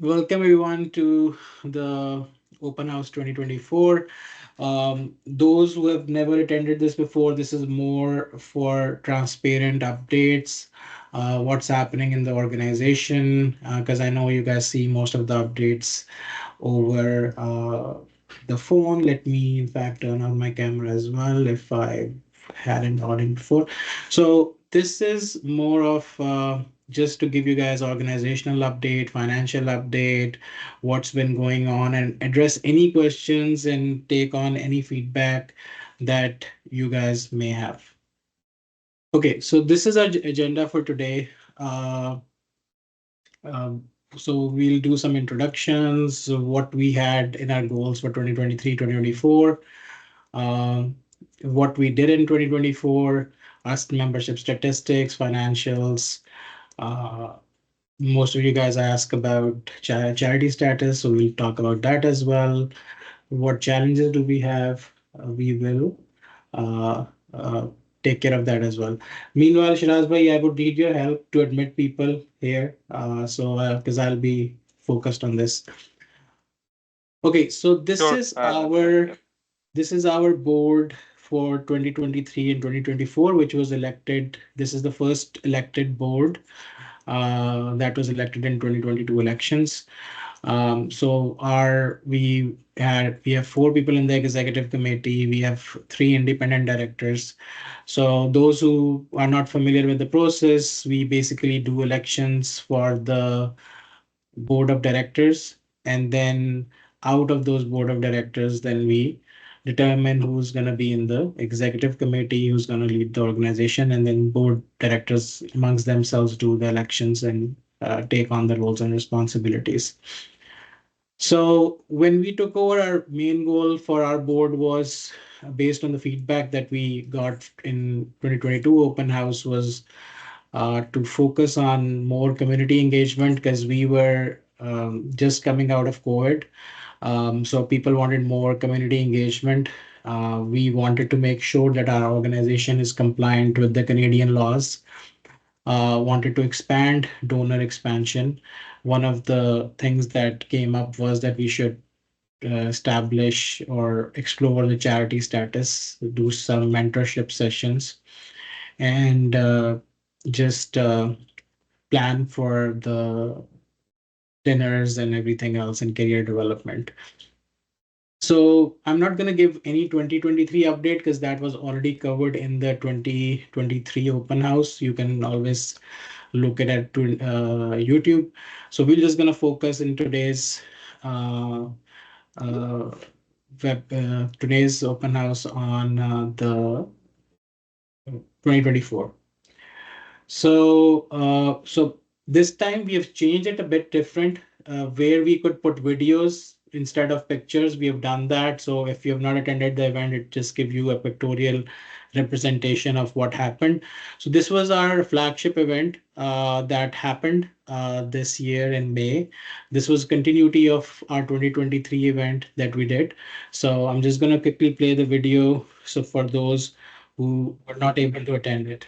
Welcome everyone to the Open House 2024. Those who have never attended this before, this is more for transparent updates, what's happening in the organization, because I know you guys see most of the updates over the phone. Let me, in fact, turn on my camera as well if I hadn't on it before. So this is more of just to give you guys organizational update, financial update, what's been going on, and address any questions and take on any feedback that you guys may have. Okay, so this is our agenda for today. Um, so we'll do some introductions, what we had in our goals for 2023, 2024, um, what we did in 2024, us membership statistics, financials. Uh, Most of you guys ask about charity status, so we'll talk about that as well. What challenges do we have? We will uh, uh, take care of that as well. Meanwhile, Shiraz bhai, I would need your help to admit people here, so because I'll be focused on this. Okay, so Sure, I'll do that. Yep. this is our board for 2023 and 2024, which was elected. This is the first elected board that was elected in 2022 elections. So our we have four people in the executive committee. We have three independent directors. So those who are not familiar with the process, we basically do elections for the board of directors, and then out of those board of directors, then we determine who's going to be in the executive committee, who's going to lead the organization, and then board directors amongst themselves do the elections and take on the roles and responsibilities. So when we took over, our main goal for our board was based on the feedback that we got in 2022 open house was to focus on more community engagement because we were just coming out of COVID. So people wanted more community engagement. We wanted to make sure that our organization is compliant with the Canadian laws. Wanted to expand donor expansion. One of the things that came up was that we should establish or explore the charity status, do some mentorship sessions, and just plan for the dinners and everything else and career development. So I'm not going to give any 2023 update because that was already covered in the 2023 open house. You can always look at it to YouTube. So we're just going to focus in uh, uh, today's open house on the 2024. So this time we have changed it a bit different, where we could put videos instead of pictures. We have done that. So if you have not attended the event, it just gives you a pictorial representation of what happened. So this was our flagship event that happened this year in May. This was continuity of our 2023 event that we did. So I'm just going to quickly play the video. So for those who were not able to attend it.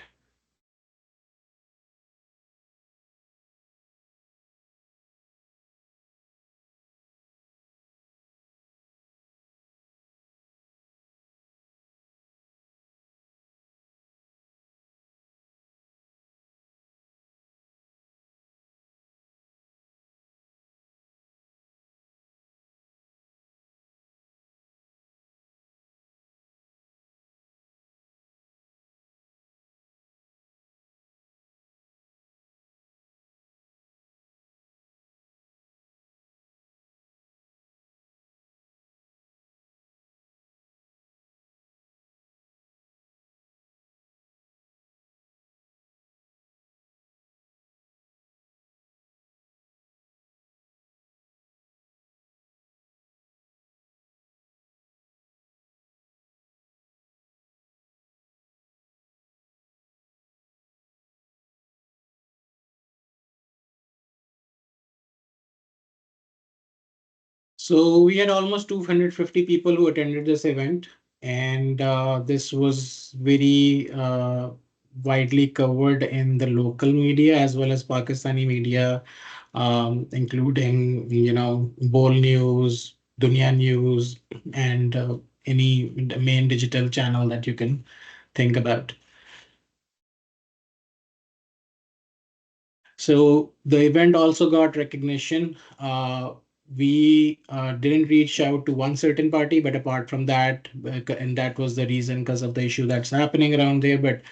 So we had almost 250 people who attended this event, and this was very widely covered in the local media as well as Pakistani media including, Bold News, Dunia News, and any main digital channel that you can think about. So the event also got recognition. We didn't reach out to one certain party, but apart from that, and that was the reason because of the issue that's happening around there. But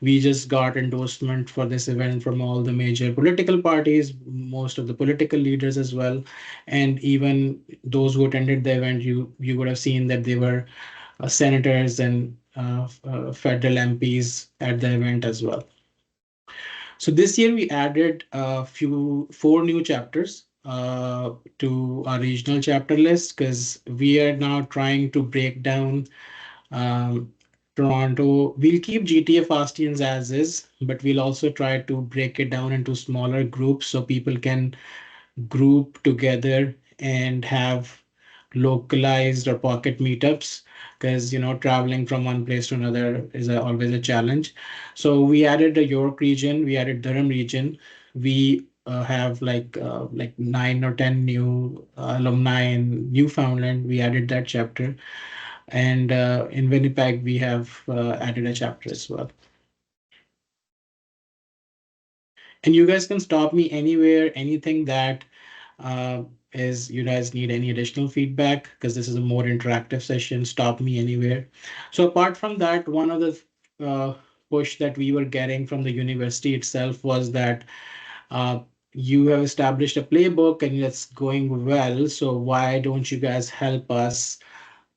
we just got endorsement for this event from all the major political parties, most of the political leaders as well, and even those who attended the event. You would have seen that they were senators and federal MPs at the event as well. So this year we added four new chapters to our regional chapter list because we are now trying to break down um, Toronto. We'll keep GTA Fastians as is, but we'll also try to break it down into smaller groups so people can group together and have localized or pocket meetups, because traveling from one place to another is always a challenge. So we added the York region, we added Durham region. We have like 9 or 10 new alumni in Newfoundland. We added that chapter, and in Winnipeg we have added a chapter as well. And you guys can stop me anywhere, anything that uh, is you guys need any additional feedback, because this is a more interactive session. Stop me anywhere. So apart from that, one of the push that we were getting from the university itself was that uh, you have established a playbook and it's going well. So why don't you guys help us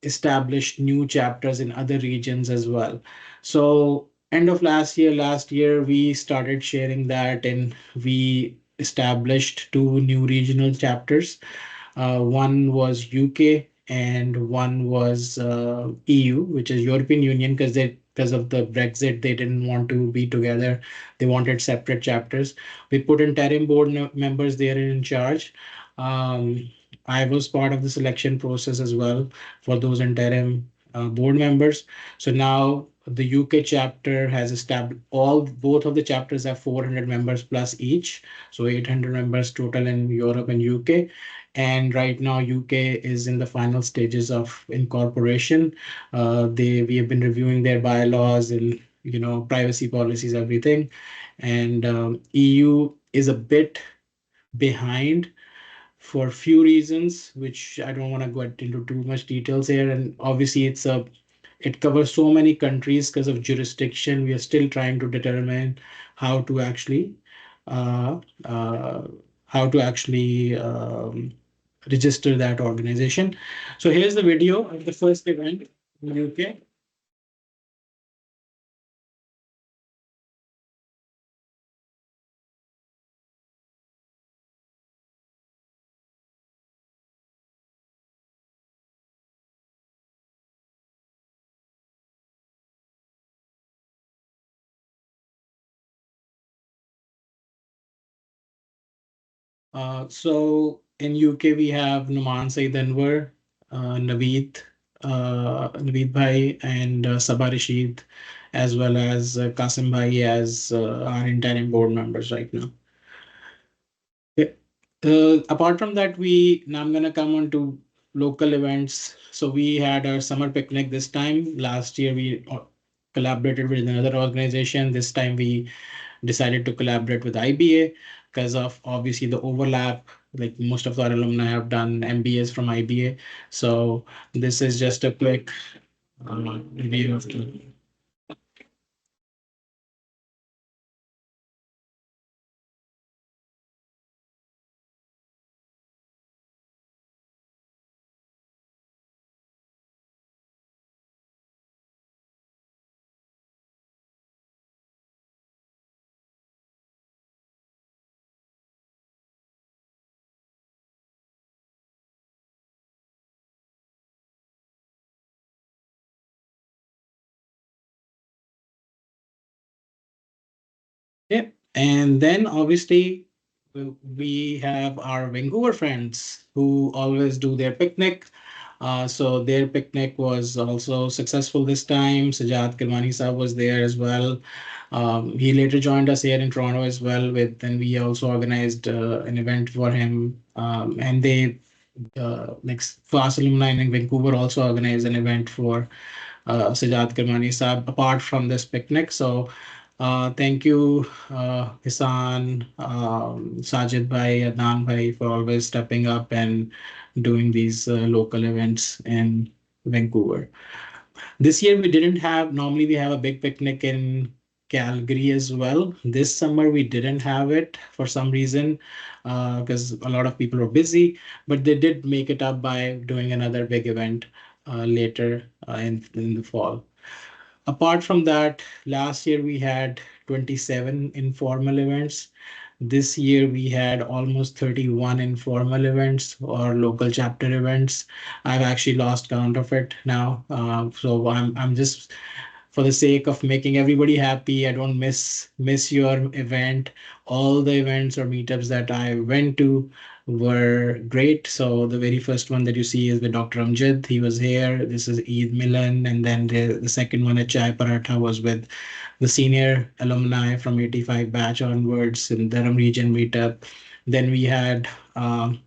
establish new chapters in other regions as well? So end of last year we started sharing that, and we established two new regional chapters. One was UK and one was EU, which is European Union, because of the Brexit, they didn't want to be together. They wanted separate chapters. We put interim board members there in charge. Um, I was part of the selection process as well for those interim board members. So now the UK chapter has established both of the chapters have 400 members plus each, so 800 members total in Europe and UK. And right now UK is in the final stages of incorporation. We have been reviewing their bylaws and privacy policies, everything. And EU is a bit behind for few reasons, which I don't want to go into too much details here. And obviously, it covers so many countries because of jurisdiction. We are still trying to determine how to actually uh, uh, register that organization. So here's the video of the first event in UK. So in UK we have Numan Saeed Anwar, Naveed Bhai, and Sabah Rashid, as well as Qasim Bhai as our interim board members right now. Yeah. Apart from that, now I'm gonna come on to local events. So we had our summer picnic this time. Last year we collaborated with another organization. This time we decided to collaborate with IBA because of obviously the overlap. Like most of our alumni have done MBAs from IBA. So this is just a quick review of the. Yeah. And then obviously we have our Vancouver friends who always do their picnic. So their picnic was also successful this time. Sajad Kirmani Saab was there as well. He later joined us here in Toronto as well. Then we also organized an event for him, and they like FAST Alumni in Vancouver also organized an event for Sajad Karmani Saab apart from this picnic. So thank you, Hisan, Sajid Bhai, Adnan Bhai, for always stepping up and doing these local events in Vancouver. This year we didn't have, normally we have a big picnic in Calgary as well. This summer we didn't have it for some reason because a lot of people were busy, but they did make it up by doing another big event later in the fall. Apart from that, last year we had 27 informal events. This year we had almost 31 informal events or local chapter events. I've actually lost count of it now. So I'm just for the sake of making everybody happy. I don't miss your event. All the events or meetups that I went to were great. So the very first one that you see is with Dr. Amjad. He was here. This is Eid Milan, and then the second one at Chai Paratha was with the senior alumni from 85 batch onwards in Durham region meetup. Then we had Iram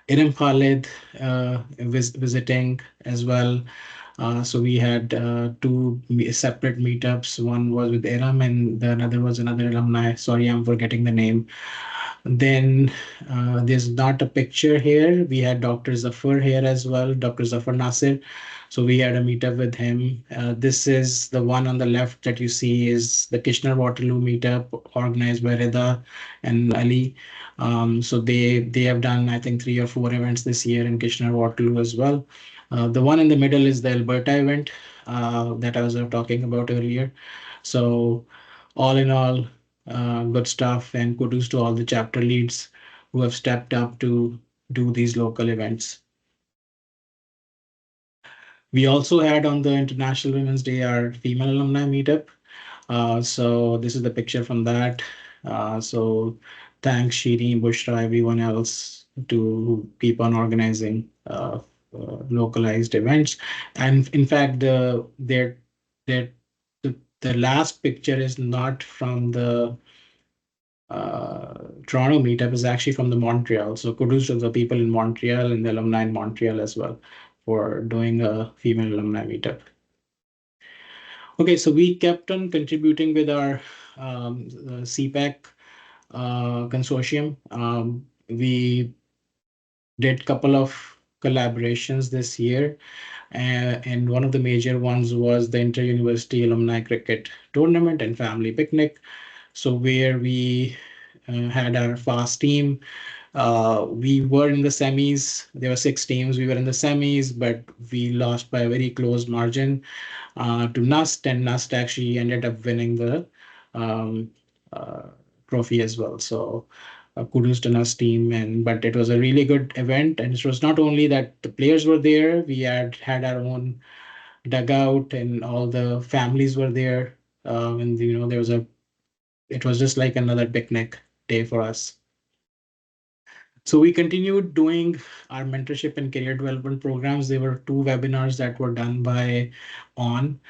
Khalid visiting as well. So we had two separate meetups. One was with Iram, and the another was another alumni. Sorry, I'm forgetting the name. Then there's not a picture here. We had Dr. Zafar here as well, Dr. Zafar Nasir. So we had a meetup with him. This is the one on the left that you see is the Kitchener Waterloo meetup organized by Rida and Ali. So they have done I think 3 or 4 events this year in Kitchener Waterloo as well. The one in the middle is the Alberta event that I was talking about earlier. So all in all, good stuff, and kudos to all the chapter leads who have stepped up to do these local events. We also had on the International Women's Day our female alumni meetup. So this is the picture from that. So thanks Shiri, Bushra, everyone else to keep on organizing localized events. And in fact, their the last picture is not from the Toronto meetup, is actually from the Montreal. So kudos to the people in Montreal and the alumni in Montreal as well for doing a female alumni meetup. Okay, so we kept on contributing with our CPAC consortium. We did a couple of collaborations this year, and one of the major ones was the Inter-University Alumni Cricket Tournament and Family Picnic. So where we had our FAST team. We were in the semis. There were 6 teams. We were in the semis, but we lost by a very close margin to NUST, and NUST actually ended up winning the um, uh, trophy as well. So kudos to NUST team, and but it was a really good event, and it was not only that the players were there. We had our own dugout, and all the families were there. And there was a it was just like another picnic day for us. So we continued doing our mentorship and career development programs. There were 2 webinars that were done by On.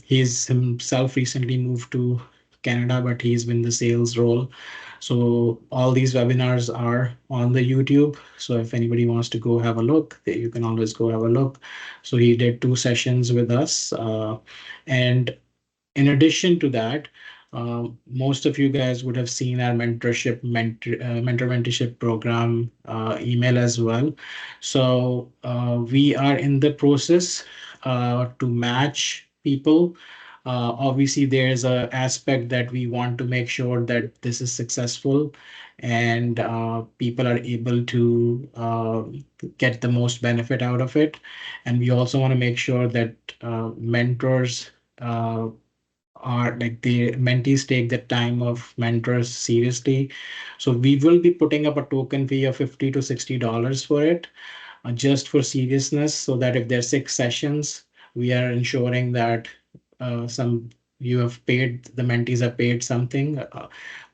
He's himself recently moved to Canada, but he's been the sales role. So all these webinars are on the YouTube. So if anybody wants to go have a look, you can always go have a look. So he did 2 sessions with us. And in addition to that, most of you guys would have seen our mentorship program email as well. So we are in the process to match people. Obviously, there's a aspect that we want to make sure that this is successful and people are able to get the most benefit out of it. And we also want to make sure that mentors are like the mentees take the time of mentors seriously. So we will be putting up a token fee of $50 to $60 for it, just for seriousness, so that if there's 6 sessions, we are ensuring that some you have paid, the mentees have paid something.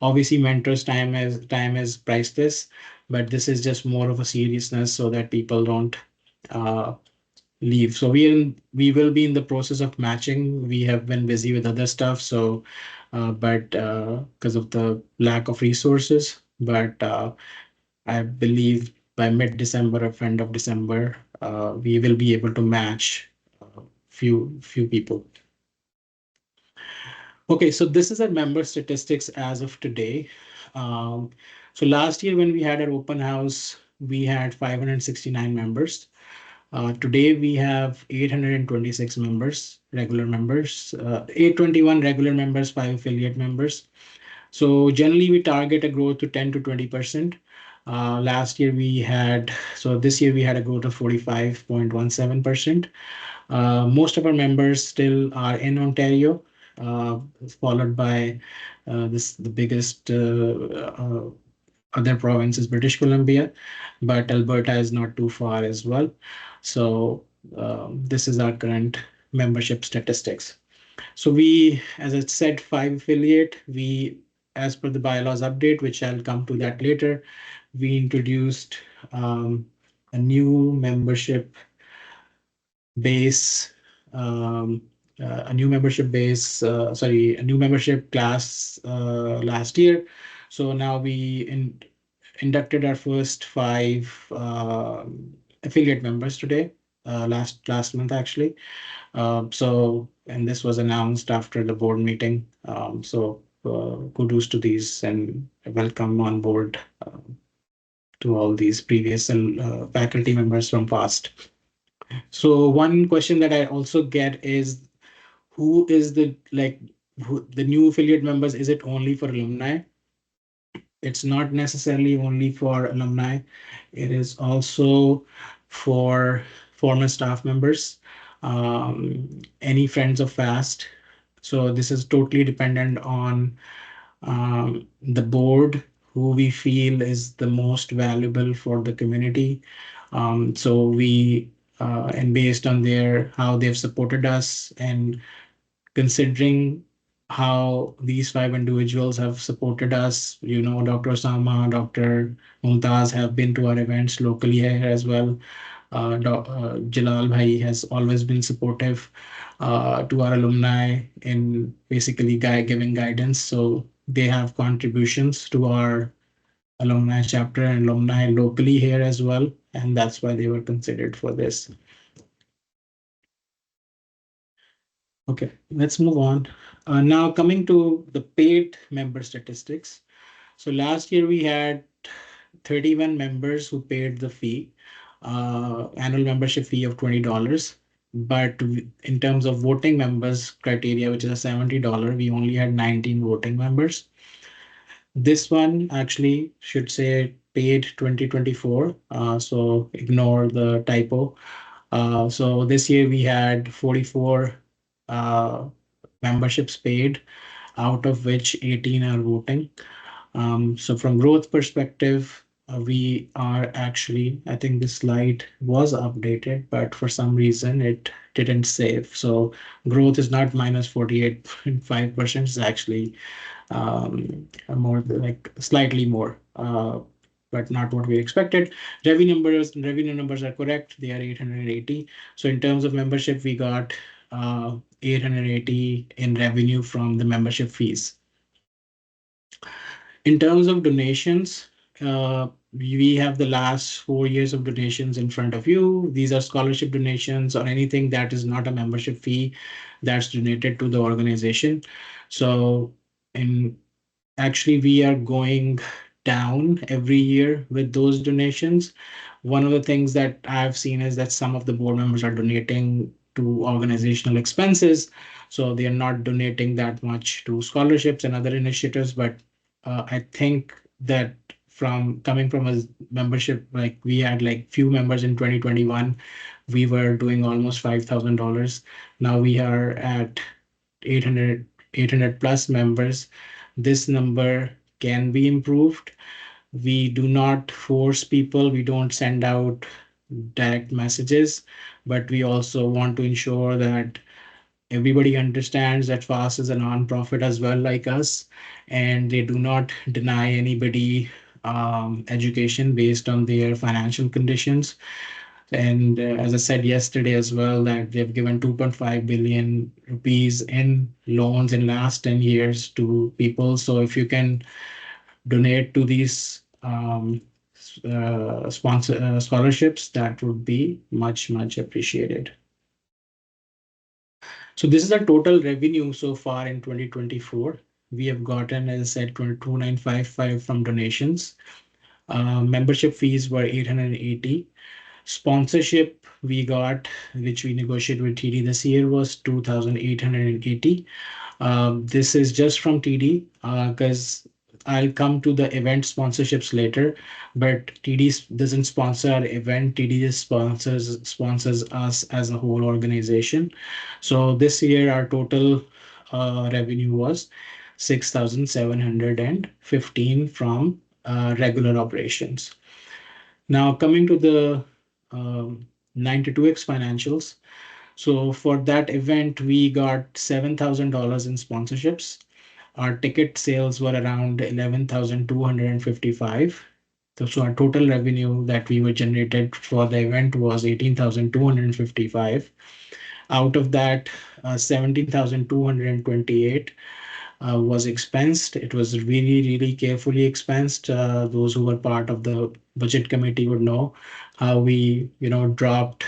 Obviously, mentors' time is priceless, but this is just more of a seriousness so that people don't uh, leave. So we will be in the process of matching. We have been busy with other stuff, so but because of the lack of resources, but I believe by mid-December or end of December, we will be able to match few people. Okay, so this is our member statistics as of today. Um, so last year when we had our open house, we had 569 members. Today we have 826 members, regular members, 821 regular members, 5 affiliate members. So generally we target a growth to 10 to 20%. Last year we had, so this year we had a growth of 45.17%. Most of our members still are in Ontario, uh, followed by the biggest other province is British Columbia, but Alberta is not too far as well. So this is our current membership statistics. So we, as I said, 5 affiliate. We, as per the bylaws update, which I'll come to that later, we introduced a new membership base, um, a new membership base, sorry, a new membership class last year. So now inducted our first 5 affiliate members today, last month actually. And this was announced after the board meeting. Kudos to these and welcome on board to all these previous faculty members from FAST. So one question that I also get is who is the new affiliate members? Is it only for alumni? It's not necessarily only for alumni. It is also for former staff members, any friends of FAST. So this is totally dependent on the board, who we feel is the most valuable for the community. And based on their how they've supported us and considering how these 5 individuals have supported us. Dr. Osama, Dr. Mumtaz have been to our events locally here as well. Jalal Bhai has always been supportive to our alumni in basically giving guidance. So they have contributions to our alumni chapter and alumni locally here as well. And that's why they were considered for this. Okay, let's move on. Now coming to the paid member statistics. So last year we had 31 members who paid the fee, annual membership fee of $20. But in terms of voting members criteria, which is a $70, we only had 19 voting members. This one actually should say paid 2024. So ignore the typo. So this year we had 44 uh, memberships paid, out of which 18 are voting. So from growth perspective, we are actually, I think this slide was updated, but for some reason it didn't save. So growth is not minus 48.5%, it's actually more like slightly more, but not what we expected. Revenue numbers are correct. They are 880. So in terms of membership, we got 880 in revenue from the membership fees. In terms of donations, we have the last 4 years of donations in front of you. These are scholarship donations or anything that is not a membership fee that's donated to the organization. So in actually, we are going down every year with those donations. One of the things that I've seen is that some of the board members are donating to organizational expenses. So they are not donating that much to scholarships and other initiatives. But I think that from coming from a membership, like we had like few members in 2021, we were doing almost $5,000. Now we are at 800 plus members. This number can be improved. We do not force people, we don't send out direct messages, but we also want to ensure that everybody understands that FAST is a non-profit as well, like us, and they do not deny anybody education based on their financial conditions. And as I said yesterday as well, that they've given 2.5 billion rupees in loans in last 10 years to people. So if you can donate to these sponsor scholarships, that would be much appreciated. So this is our total revenue so far in 2024. We have gotten, as I said, 22,955 from donations. Membership fees were 880. Sponsorship we got, which we negotiated with TD this year, was 2,880. This is just from TD because I'll come to the event sponsorships later, but TD doesn't sponsor our event. TD just sponsors us as a whole organization. So this year our total revenue was 6,715 from regular operations. Now coming to the 92X financials. So for that event, we got $7,000 in sponsorships. Our ticket sales were around 11,255. So our total revenue that we were generated for the event was 18,255. Out of that, 17,228 was expensed. It was really carefully expensed. Those who were part of the budget committee would know how we, dropped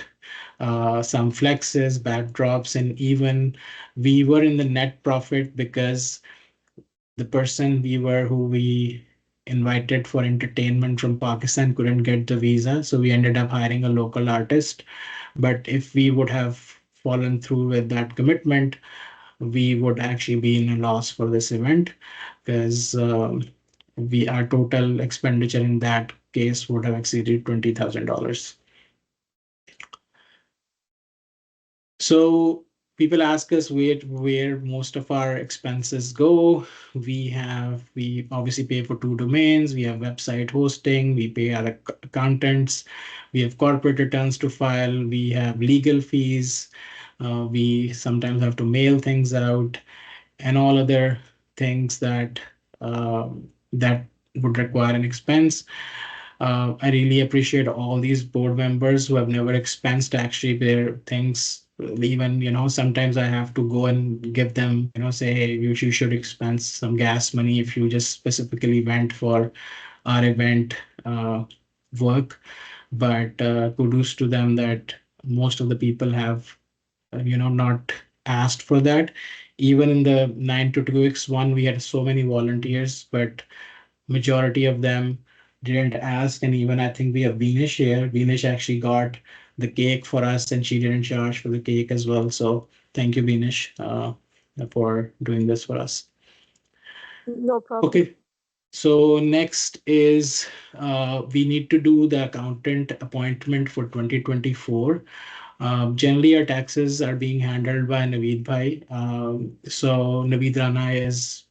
some flexes, backdrops, and even we were in the net profit because the person who we invited for entertainment from Pakistan couldn't get the visa, so we ended up hiring a local artist. But if we would have fallen through with that commitment, we would actually be in a loss for this event because we our total expenditure in that case would have exceeded $20,000. So people ask us where most of our expenses go. We obviously pay for two domains. We have website hosting. We pay our accountants. We have corporate returns to file. We have legal fees. We sometimes have to mail things out and all other things that would require an expense. I really appreciate all these board members who have never expensed actually their things. Even, sometimes I have to go and give them, say, hey, you should expense some gas money if you just specifically went for our event work. But kudos to them that most of the people have, not asked for that. Even in the 9 to 2x1, we had so many volunteers, but majority of them didn't ask. And even I think we have Venus here. Venus actually got the cake for us and she didn't charge for the cake as well. So thank you, Venus, for doing this for us. No problem. Okay. So next is we need to do the accountant appointment for 2024. Generally, our taxes are being handled by Naveed Bhai. So Naveed Rana is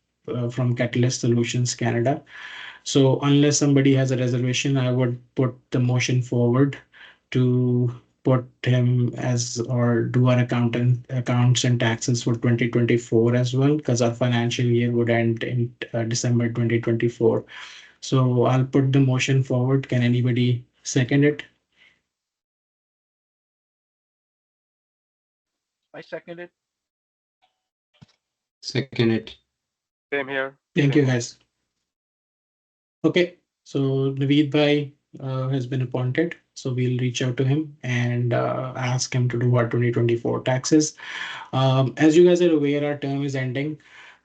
from Catalyst Solutions Canada. So unless somebody has a reservation, I would put the motion forward to put him as or do our accounts and taxes for 2024 as well, because our financial year would end in December 2024. So I'll put the motion forward. Can anybody second it? I second it. Second it. Same here. Thank you, guys. Okay, so Naveed Bhai has been appointed. So we'll reach out to him and ask him to do our 2024 taxes. As you guys are aware, our term is ending.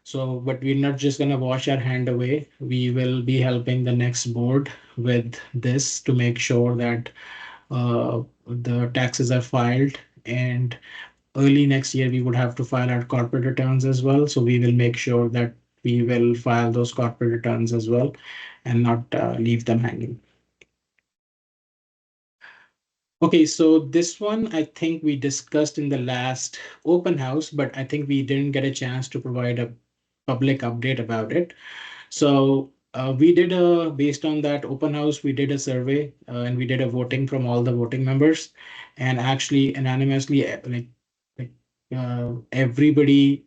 So, but we're not just gonna wash our hand away. We will be helping the next board with this to make sure that the taxes are filed. And early next year, we would have to file our corporate returns as well. So we will make sure that we will file those corporate returns as well and not leave them hanging. Okay, so this one I think we discussed in the last open house, but I think we didn't get a chance to provide a public update about it. So we did based on that open house, we did a survey and we did a voting from all the voting members, and actually unanimously, everybody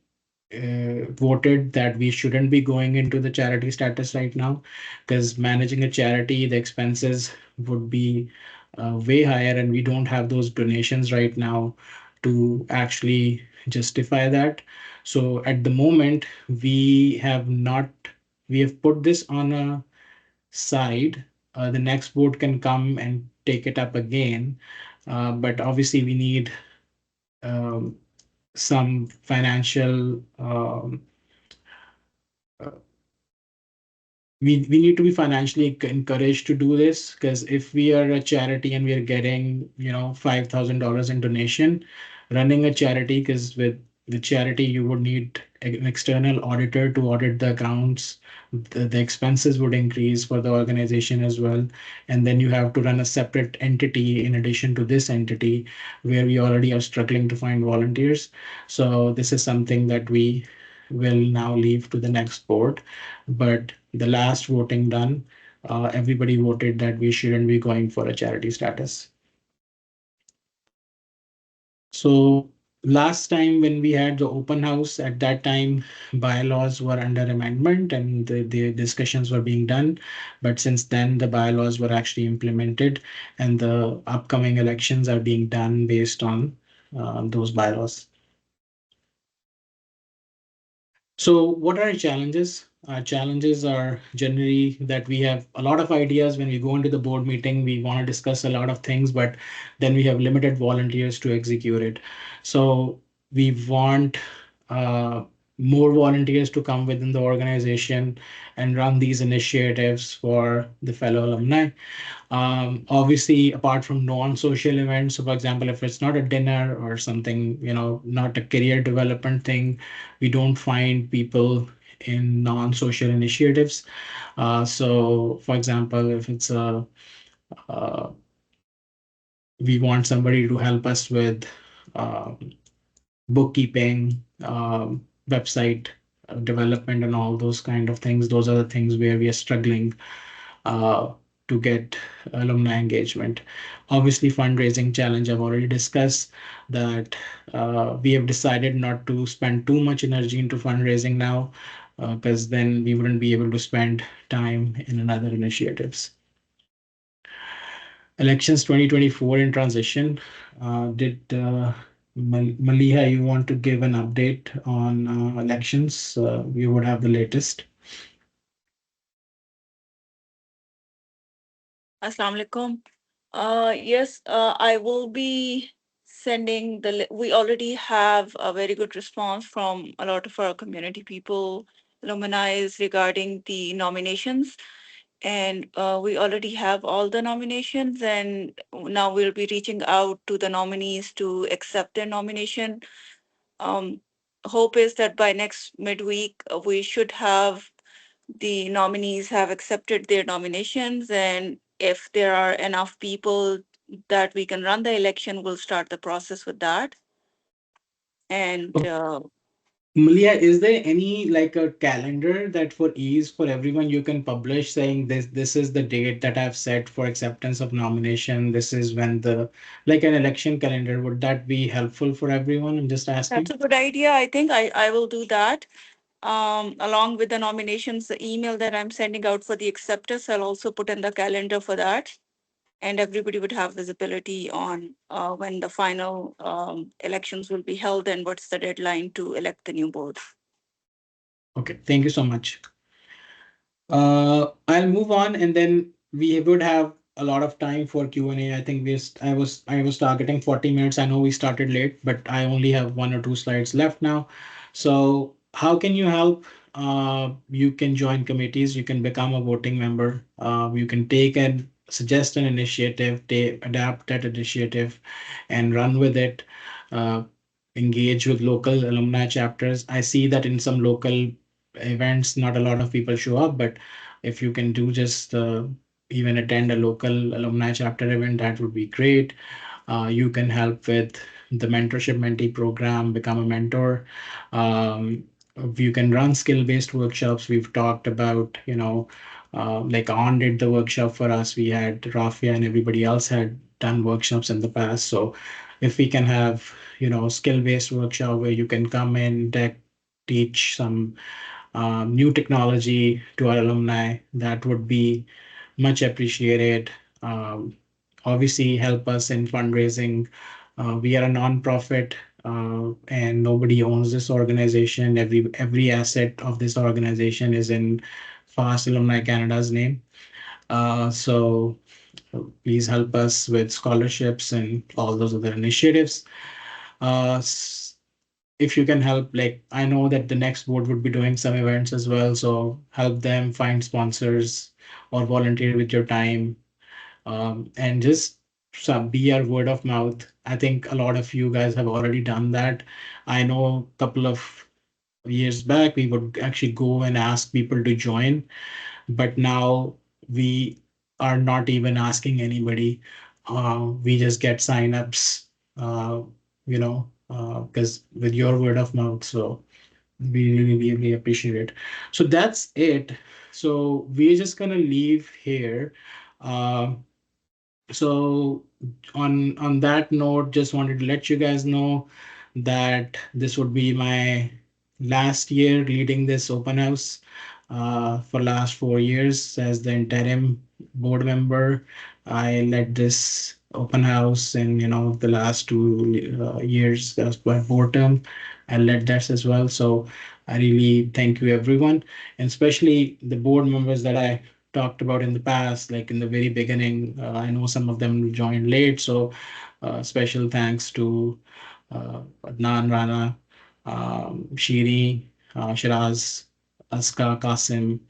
voted that we shouldn't be going into the charity status right now, because managing a charity, the expenses would be way higher, and we don't have those donations right now to actually justify that. So at the moment, we have not, we have put this on a side. The next board can come and take it up again. But obviously, we need um, some financial uh, we need to be financially encouraged to do this, because if we are a charity and we are getting, $5,000 in donation, running a charity, because with the charity you would need an external auditor to audit the accounts, the expenses would increase for the organization as well, and then you have to run a separate entity in addition to this entity where we already are struggling to find volunteers. So this is something that we will now leave to the next board. But the last voting done, everybody voted that we shouldn't be going for a charity status. So last time when we had the open house, at that time bylaws were under amendment and the discussions were being done. But since then, the bylaws were actually implemented, and the upcoming elections are being done based on those bylaws. So, what are our challenges? Our challenges are generally that we have a lot of ideas when we go into the board meeting. We want to discuss a lot of things, but then we have limited volunteers to execute it. So, we want uh, more volunteers to come within the organization and run these initiatives for the fellow alumni. Obviously, apart from non-social events, so for example, if it's not a dinner or something, not a career development thing, we don't find people in non-social initiatives. So, for example, if it's uh, we want somebody to help us with uh, bookkeeping, website development, and all those kind of things. Those are the things where we are struggling uh, to get alumni engagement. Obviously, fundraising challenge I've already discussed that we have decided not to spend too much energy into fundraising now, because then we wouldn't be able to spend time in another initiatives. Elections 2024 in transition. Did Maliha, you want to give an update on elections? You would have the latest. Assalamu alaikum. Yes, I will be sending we already have a very good response from a lot of our community people, alumni regarding the nominations. And we already have all the nominations, and now we'll be reaching out to the nominees to accept their nomination. Um, Hope is that by next midweek, we should have the nominees have accepted their nominations, and if there are enough people that we can run the election, we'll start the process with that. And Malia, is there any like a calendar that for ease for everyone you can publish saying this is the date that I've set for acceptance of nomination. This is when the like an election calendar. Would that be helpful for everyone? I'm just that's asking. a good idea. I think I will do that. Along with the nominations, the email that I'm sending out for the acceptors, I'll also put in the calendar for that. And everybody would have visibility on when the final elections will be held and what's the deadline to elect the new board. Okay, thank you so much. I'll move on, and then we would have a lot of time for Q&A. I think I was targeting 40 minutes. I know we started late, but I only have one or two slides left now. So how can you help? You can join committees. You can become a voting member. You can take and suggest an initiative, adapt that initiative, and run with it. Uh, Engage with local alumni chapters. I see that in some local events, not a lot of people show up, but if you can do just even attend a local alumni chapter event, that would be great. You can help with the mentorship mentee program, become a mentor. Um, you can run skill-based workshops. We've talked about, like On did the workshop for us. We had Rafia and everybody else had done workshops in the past. So if we can have, skill-based workshop where you can come in, teach some new technology to our alumni, that would be much appreciated. Um, obviously help us in fundraising. We are a nonprofit, and nobody owns this organization. Every asset of this organization is in FAST Alumni Canada's name. So please help us with scholarships and all those other initiatives. Uh, if you can help, like I know that the next board would be doing some events as well, so help them find sponsors or volunteer with your time, and just be our word of mouth. I think a lot of you guys have already done that. I know a couple of years back we would actually go and ask people to join, but now we are not even asking anybody. We just get signups, uh, because with your word of mouth. So we really appreciate it. So that's it. So we're just gonna leave here. Uh, so on that note, just wanted to let you guys know that this would be my last year leading this open house, for last 4 years as the interim board member. I led this open house in the last 2 years as my board term. I led that as well. So I really thank you everyone, and especially the board members that I talked about in the past, like in the very beginning. I know some of them joined late, so special thanks to Adnan, Rana, Shiri, Shiraz, Aska, Qasim,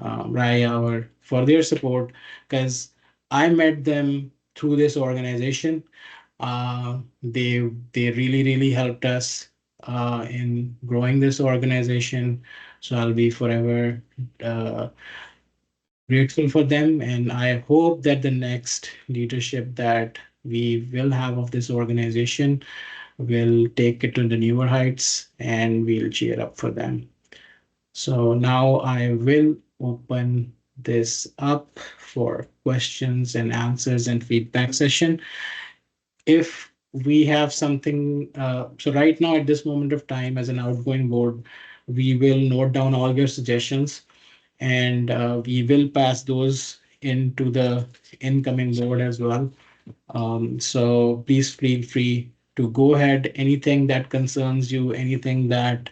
Raya, for their support, because I met them through this organization. They really helped us in growing this organization. So I'll be forever uh, grateful for them, and I hope that the next leadership that we will have of this organization will take it to the newer heights, and we'll cheer up for them. So now I will open this up for questions and answers and feedback session. If we have something, so right now at this moment of time, as an outgoing board, we will note down all your suggestions, and we will pass those into the incoming board as well. So please feel free to go ahead. Anything that concerns you, anything that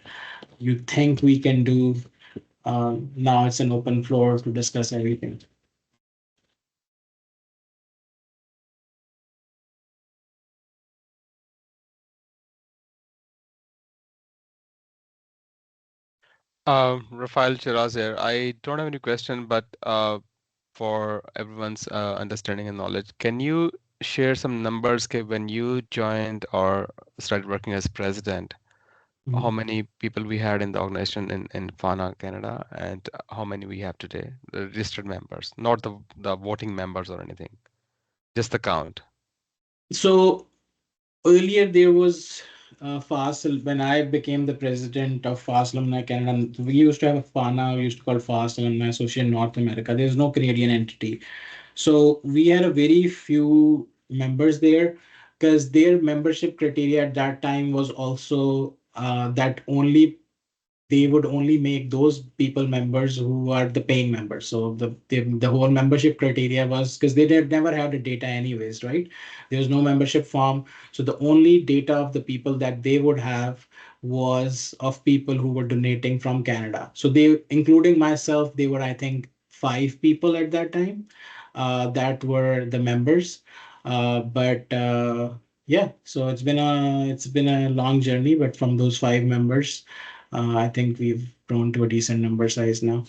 you think we can do, now it's an open floor to discuss everything. Rafael Chaudhry here. I don't have any question, but for everyone's understanding and knowledge, can you share some numbers when you joined or started working as president? How Mhm. many people we had in the organization in FANA Canada, and how many we have today, the registered members, not the voting members or anything, just the count. So earlier there was FAST. When I became the president of FAST Alumni Canada, we used to have a FANA, we used to call FAST Alumni Association North America. There's no Canadian entity. So we had a very few members there, because their membership criteria at that time was also that only they would only make those people members who are the paying members. So the whole membership criteria was, because they did never had the data anyways, right? There was no membership form. So the only data of the people that they would have was of people who were donating from Canada. So they, including myself, they were, I think, 5 people at that time that were the members. But yeah, so it's been a long journey, but from those 5 members, I think we've grown to a decent number size now.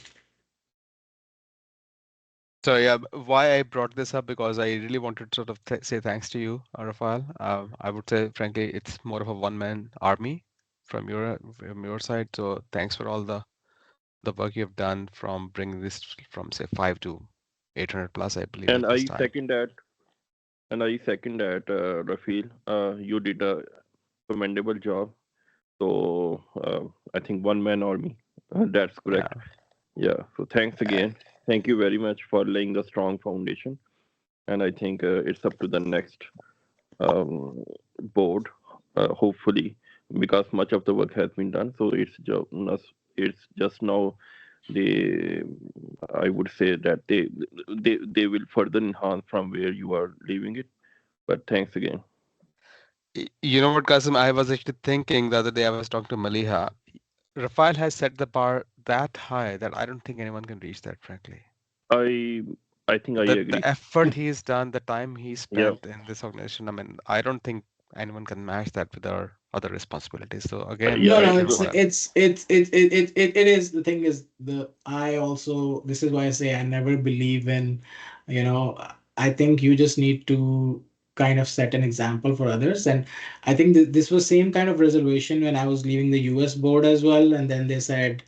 So yeah, why I brought this up, because I really wanted to sort of say thanks to you, Rafael. I would say, frankly, it's more of a one-man army from your side. So thanks for all the work you've done from bringing this from say 5 to 800 plus, I believe, And at this I time. second that. And I second that, Rafael. You did a commendable job. So I think one man army. That's Yeah. correct. Yeah. So thanks Uh, again. Thank you very much for laying the strong foundation. And I think it's up to the next um, board, hopefully, because much of the work has been done. So it's just now they I would say that they will further enhance from where you are leaving it. But thanks again. You know what, Kasim? I was actually thinking the other day, I was talking to Maliha. Rafael has set the bar that high that I don't think anyone can reach that, frankly. I I think I The agree. effort he's done, the time he Yeah. spent in this organization, I mean, I don't think anyone can match that with our other responsibilities. So again, Yeah. No, credit no, to So Rafael. it is. The thing is, I also, this is why I say I never believe in, you know, I think you just need to kind of set an example for others. And I think this was same kind of reservation when I was leaving the US board as well. And then they said,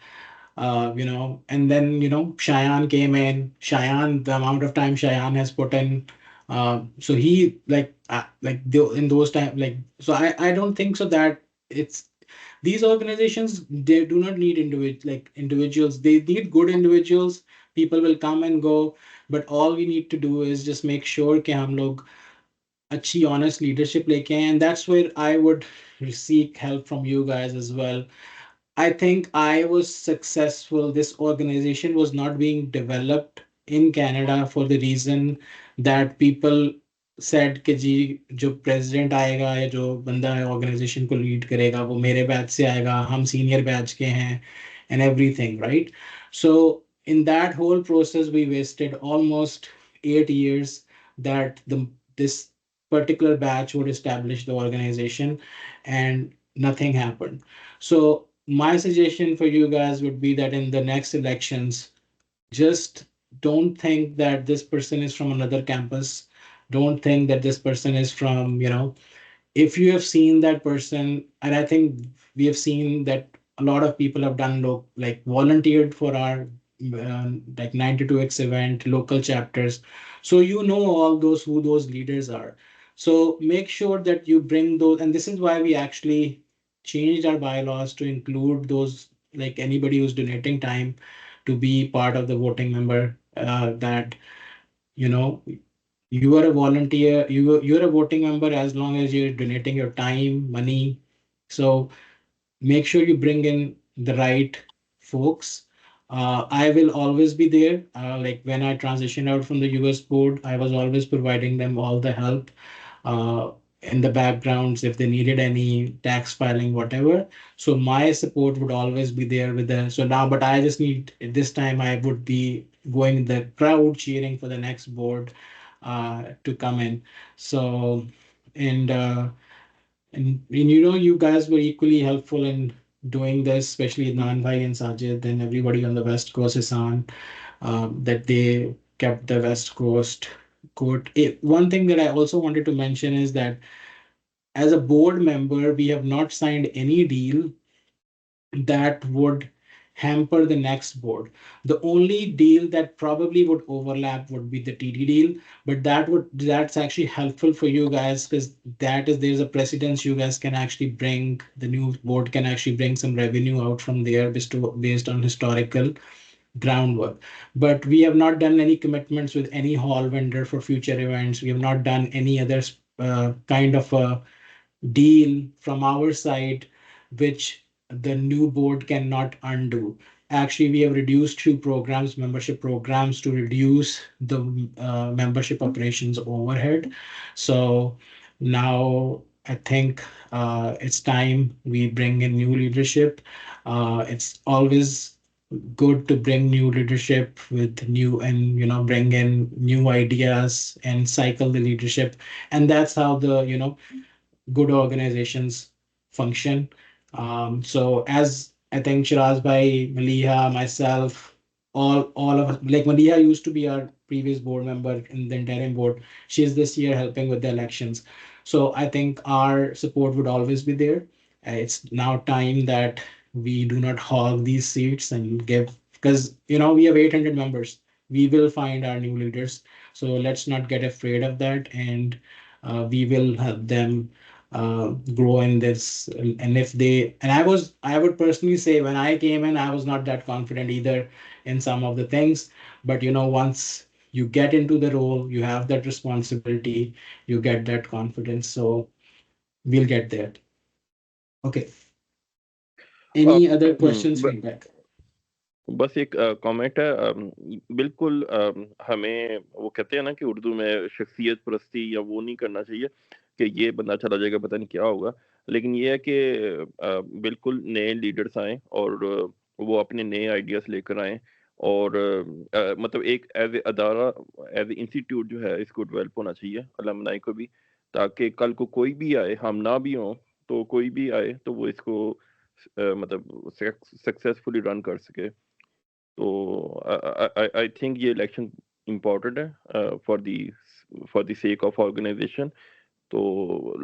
and then, Cheyenne came in. Cheyenne, the amount of time Cheyenne has put in, so he in those time, so I don't think so that it's these organizations, they do not need individuals. They need good individuals. People will come and go, but all we need to do is just make sure कि हम लोग अच्छी honest leadership लेके आए. And that's where I would seek help from you guys as well. I think I was successful. This organization was not being developed in Canada for the reason that people said कि जी जो president आएगा या जो बंदा organization को lead करेगा वो मेरे batch से आएगा, हम senior batch के हैं, and everything, right? So in that whole process, we wasted almost 8 years that this particular batch would establish the organization, and nothing happened. So my suggestion for you guys would be that in the next elections, just don't think that this person is from another campus. Don't think that this person is from, if you have seen that person, and I think we have seen that a lot of people have done volunteered for our 92X event, local chapters. So you know all those who those leaders are. So make sure that you bring those, and this is why we actually changed our bylaws to include those, like anybody who's donating time to be part of the voting member, that you know you are a volunteer, you're a voting member as long as you're donating your time, money. So make sure you bring in the right folks. I will always be there. Like when I transitioned out from the US board, I was always providing them all the help, uh, in the backgrounds if they needed any tax filing, whatever. So my support would always be there with them. So now, but I just need this time I would be going the crowd cheering for the next board to come in. So, and you guys were equally helpful in doing this, especially Nan Bhai and Sajid and everybody on the West Coast is on, that they kept the West Coast court. One thing that I also wanted to mention is that as a board member, we have not signed any deal that would hamper the next board. The only deal that probably would overlap would be the TD deal, but that's actually helpful for you guys because there's a precedence. You guys can actually bring the new board can actually bring some revenue out from there based on historical groundwork. But we have not done any commitments with any hall vendor for future events. We have not done any other kind of a deal from our side, which the new board cannot undo. Actually, we have reduced two programs, membership programs, to reduce the membership operations overhead. So now I think it's time we bring in new leadership. It's always good to bring new leadership with new and bring in new ideas and cycle the leadership, and that's how the good organizations function. So as I think Shiraz Bhai, Maliha, myself, all of us, like Maliha used to be our previous board member in the interim board. She is this year helping with the elections. So I think our support would always be there. It's now time that we do not hog these seats and give, because we have 800 members. We will find our new leaders. So let's not get afraid of that, and we will help them grow in this. And if they, and I would personally say when I came in, I was not that confident either in some of the things. But once you get into the role, you have that responsibility, you get that confidence. So we'll get there. Okay. uh, Any other questions, but feedback? बस एक comment है, बिल्कुल हमें वो कहते हैं ना कि उर्दू में शख्सियत परस्ती या वो नहीं करना चाहिए कि ये बंदा चला जाएगा पता नहीं क्या होगा, लेकिन ये है कि बिल्कुल नए लीडर्स आए और वो अपने नए आइडियाज़ लेकर आए और मतलब एक एज ए अदारा, एज ए इंस्टीट्यूट जो है इसको डेवलप होना चाहिए अलमनाई को भी, ताकि कल को कोई भी आए, हम ना भी हों तो कोई भी आए तो वो इसको मतलब सक्सेसफुली रन कर सके। तो आई थिंक ये इलेक्शन इम्पोर्टेंट है for the sake of organisation. तो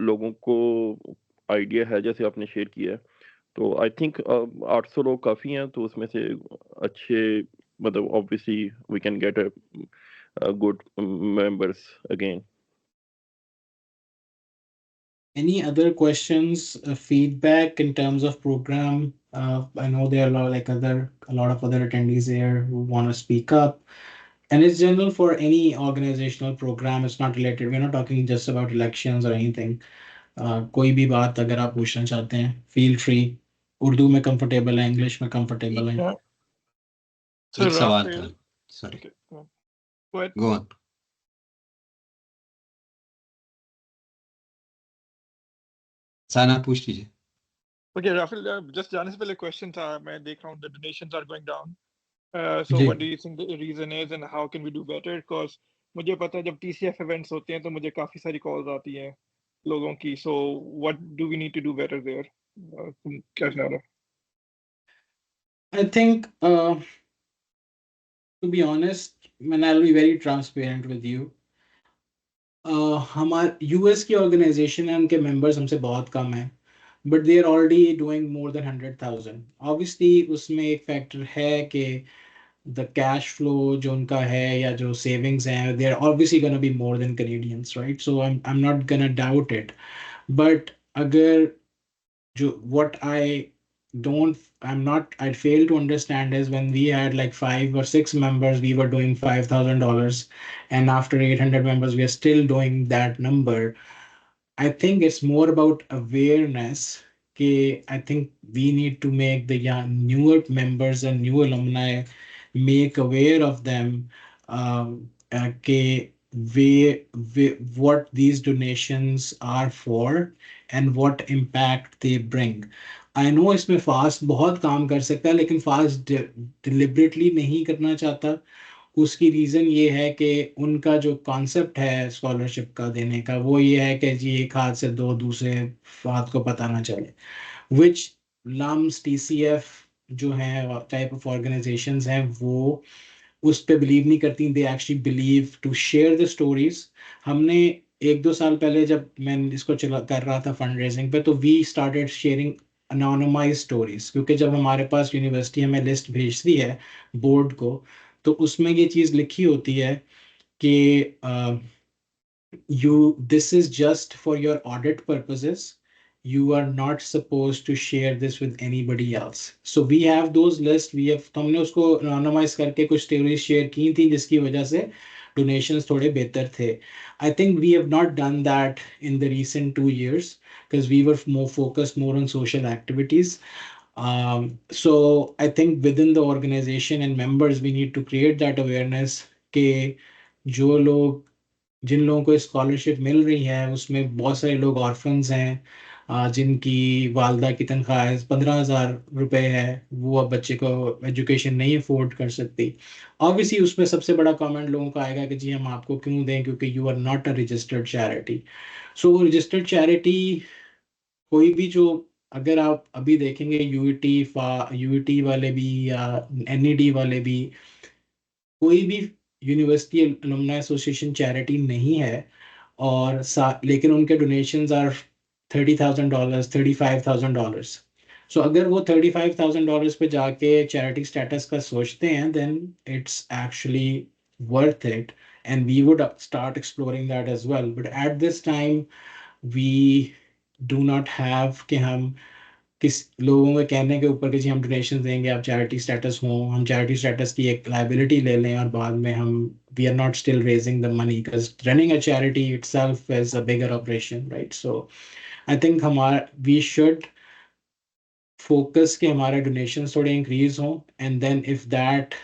लोगों को आइडिया है जैसे आपने शेयर किया है, तो आई थिंक 800 लोग काफ़ी हैं, तो उसमें से अच्छे मतलब obviously we can get a good members again. Any other questions, feedback in terms of program? I know there are a lot of other attendees here who want to speak up. And it's general for any organizational program. It's not related. We're not talking just about elections or anything. कोई भी बात अगर आप पूछना चाहते हैं, feel free. Urdu में comfortable है, English में comfortable है. So एक सवाल Rafael, था, sorry, okay, go ahead. Go on. Sana पूछ लीजिए। Okay, Rafael, just जाने से पहले question था, मैं देख रहा हूँ the donations are going down. So ji. what do you think the reason is and how can we do better? Because मुझे पता है जब TCF events होते हैं तो मुझे काफी सारी calls आती हैं लोगों की. So what do we need to do better there? तुम क्या ख्याल है? I think, to be honest, and I'll be very transparent with you. हमारे यूएस की ऑर्गेनाइजेशन है, उनके मेंबर्स हमसे बहुत कम हैं, but they are already doing more than 100,000. Obviously उसमें एक फैक्टर है कि द कैश फ्लो जो उनका है या जो सेविंग्स हैं, they are obviously gonna be more than Canadians, right? So I am not gonna doubt it. But अगर what I fail to understand is when we had like 5 or 6 members, we were doing $5,000, and after 800 members, we are still doing that number. I think it's more about awareness. I think we need to make the newer members and new alumni make aware of them. What these donations are for and what impact they bring. I know इसमें fast बहुत काम कर सकता है, लेकिन fast deliberately नहीं करना चाहता. उसकी रीज़न ये है कि उनका जो कॉन्सेप्ट है स्कॉलरशिप का देने का, वो ये है कि जी एक हाथ से दो, दूसरे हाथ को पता ना चले. विच लम्स TCF जो है टाइप ऑफ ऑर्गेनाइजेशंस हैं, वो उस पे बिलीव नहीं करती. They actually believe to share the stories. हमने 1-2 साल पहले जब मैं इसको चला कर रहा था फंड रेजिंग पे, तो we started sharing anonymise stories, क्योंकि जब हमारे पास यूनिवर्सिटी हमें लिस्ट भेजती है बोर्ड को, तो उसमें ये चीज़ लिखी होती है कि this is just for your audit purposes. You are not supposed to share this with anybody else. So we have those lists. हमने उसको anonymize करके कुछ stories share की थी, जिसकी वजह से donations थोड़े बेहतर थे. I think we have not done that in the recent 2 years because we were more focused more on social activities. So I think within the organization and members, we need to create that awareness कि जो लोग जिन लोगों को scholarship मिल रही है, उसमें बहुत सारे लोग ऑर्फन्स हैं, जिनकी वालदा की तनख्वाह 15,000 रुपये है, वो अब बच्चे को एजुकेशन नहीं अफोर्ड कर सकती. ऑब्वियसली उसमें सबसे बड़ा कमेंट लोगों का आएगा कि जी हम आपको क्यों दें, क्योंकि you are not a registered charity. So registered charity कोई भी जो, अगर आप अभी देखेंगे यूईटी वाले भी या एनईडी वाले भी, कोई भी यूनिवर्सिटी एलुमनाई एसोसिएशन चैरिटी नहीं है. और लेकिन उनके डोनेशंस आर $30,000, $35,000. सो अगर वो $35,000 पे जाके चैरिटी स्टेटस का सोचते हैं, then it's actually worth it, and we would start exploring that as well. But at this time we do not have कि हम किस लोगों के कहने के ऊपर कि जी हम डोनेशन देंगे, आप चैरिटी स्टेटस हो, हम चैरिटी स्टेटस की एक लाइबिलिटी ले लें और बाद में हम we are not still raising the money, because running a charity itself is a bigger operation, right? So I think हमारा वी शुड फोकस के हमारे डोनेशन थोड़े इंक्रीज हों, and then if that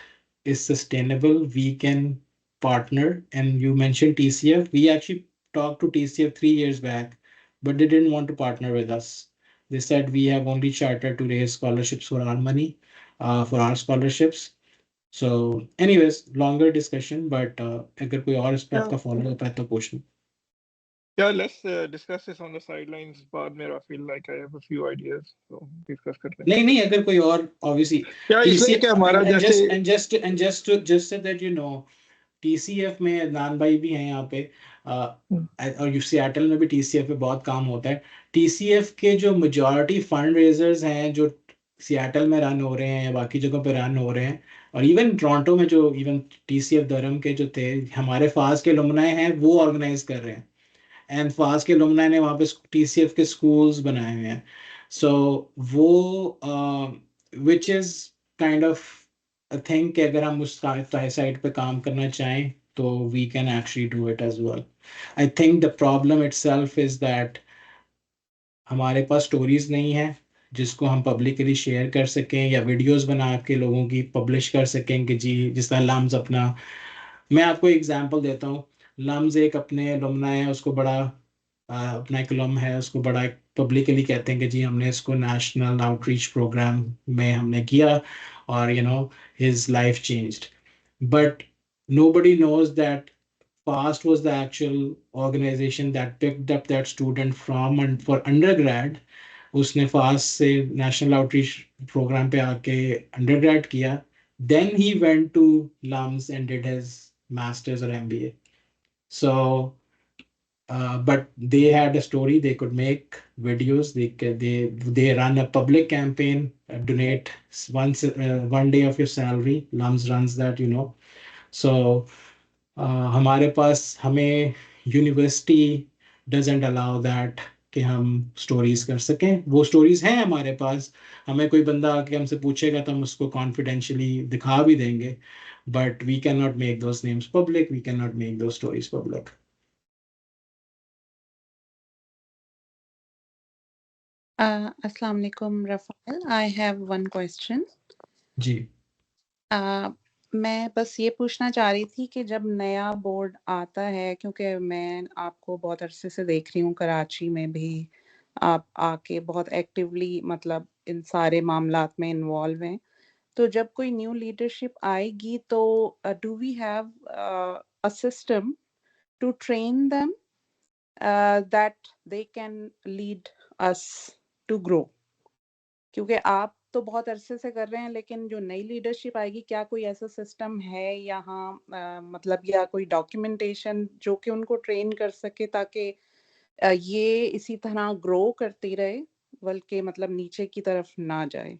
is sustainable we can partner. And you mentioned TCF. We actually talked to TCF 3 years back, but they didn't want to partner with us. They said we have only chartered to raise scholarships for our money, for our scholarships. So, anyways, longer discussion, but अगर कोई और इस पे Yeah, आपका follow up है तो पूछना. yeah. Let's discuss this on the sidelines. बाद में I feel like I have a few ideas, so discuss करते हैं. नहीं अगर कोई और obviously Yeah, इसलिए कि हमारा and जैसे just so that you know, TCF में अदनान भाई भी हैं यहाँ पे, और सियाटल में भी TCF पे बहुत काम होता है. TCF के जो मेजॉरिटी फंड रेजर्स हैं जो सियाटल में रन हो रहे हैं या बाकी जगहों पे रन हो रहे हैं, और इवन टोरंटो में जो इवन TCF धर्म के जो थे हमारे फास्ट के alumni हैं वो ऑर्गेनाइज कर रहे हैं. एंड फास्ट के alumni ने वहाँ पे TCF के स्कूल्स बनाए हुए हैं. सो वो which is kind of a thing कि अगर हम उस साइड पे काम करना चाहें तो we can actually do it as well. I think the problem itself is that हमारे पास स्टोरीज नहीं है जिसको हम पब्लिकली शेयर कर सकें या वीडियोस बना के लोगों की पब्लिश कर सकें कि जी जिस तरह लम्स अपना. मैं आपको एग्जांपल देता हूँ. लम्स एक अपने alumni है, उसको बड़ा अपना एक alum है, उसको बड़ा पब्लिकली कहते हैं कि जी हमने इसको नेशनल आउटरीच प्रोग्राम में हमने किया और his life changed. But nobody knows that FAST was the actual organization that picked up that student from and for undergrad. उसने FAST से नेशनल आउटरीच प्रोग्राम पे आके अंडरग्रेड किया. Then he went to LUMS and did his master's or MBA. So, but they had a story. They could make videos. They run a public campaign. Donate once 1 day of your salary. LUMS runs that. So हमारे पास हमें university doesn't allow that कि हम stories कर सकें. वो stories हैं हमारे पास. हमें कोई बंदा आके हमसे पूछेगा तो हम उसको कॉन्फिडेंशियली दिखा भी देंगे, but we can not make those names public, we can not make those stories public. Assalamu alaikum, Rafael. I have one question. जी. मैं बस ये पूछना चाह रही थी कि जब नया बोर्ड आता है, क्योंकि मैं आपको बहुत अरसे से देख रही हूँ, कराची में भी आप आके बहुत एक्टिवली मतलब इन सारे मामलात में इन्वॉल्व हैं. तो जब कोई न्यू लीडरशिप आएगी तो do we have a system to train them that they can lead us to grow? क्योंकि आप तो बहुत अरसे से कर रहे हैं, लेकिन जो नई लीडरशिप आएगी क्या कोई ऐसा सिस्टम है यहाँ, मतलब या कोई डॉक्यूमेंटेशन जो कि उनको ट्रेन कर सके ताकि ये इसी तरह ग्रो करती रहे बल्कि मतलब नीचे की तरफ ना जाए?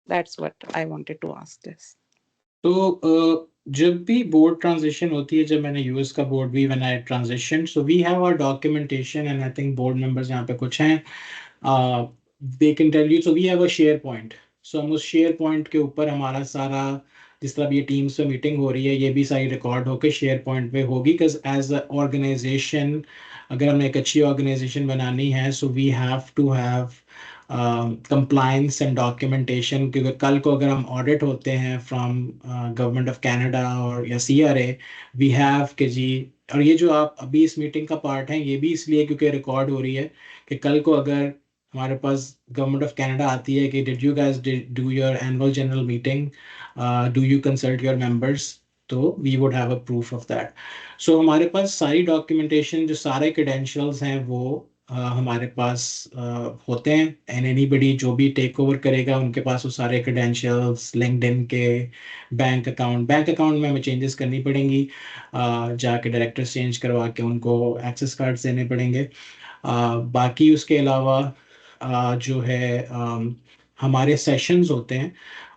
That's what I wanted to ask this. तो जब भी बोर्ड ट्रांजिशन होती है, जब मैंने यूएस का बोर्ड भी when I transition, so we have our documentation and I think board members यहाँ पे कुछ हैं. They can tell you. So we have a SharePoint. So हम उस शेयर पॉइंट के ऊपर हमारा सारा, जिस तरह ये टीम्स पे मीटिंग हो रही है, ये भी सारी रिकॉर्ड होकर शेयर पॉइंट पे होगी. बिकॉज एज अ ऑर्गेनाइजेशन, अगर हमें एक अच्छी ऑर्गेनाइजेशन बनानी है, so we have to have compliance and documentation. क्योंकि कल को अगर हम ऑडिट होते हैं फ्रॉम गवर्नमेंट ऑफ कनाडा और या CRA, वी हैव के जी. और ये जो आप अभी इस मीटिंग का पार्ट है, ये भी इसलिए क्योंकि रिकॉर्ड हो रही है कि कल को अगर हमारे पास गवर्नमेंट ऑफ कनाडा आती है कि did you guys do your annual general meeting, do you consult your members, तो we would have a proof of that. So हमारे पास सारी डॉक्यूमेंटेशन, जो सारे क्रेडेंशियल्स हैं वो हमारे पास होते हैं. एंड एनीबडी जो भी टेक ओवर करेगा उनके पास वो सारे क्रेडेंशियल्स, लिंक्डइन के, बैंक अकाउंट में हमें चेंजेस करनी पड़ेंगी. जाके डायरेक्टर्स चेंज करवा के उनको एक्सेस कार्ड्स देने पड़ेंगे. बाकी उसके अलावा जो है हमारे सेशंस होते हैं.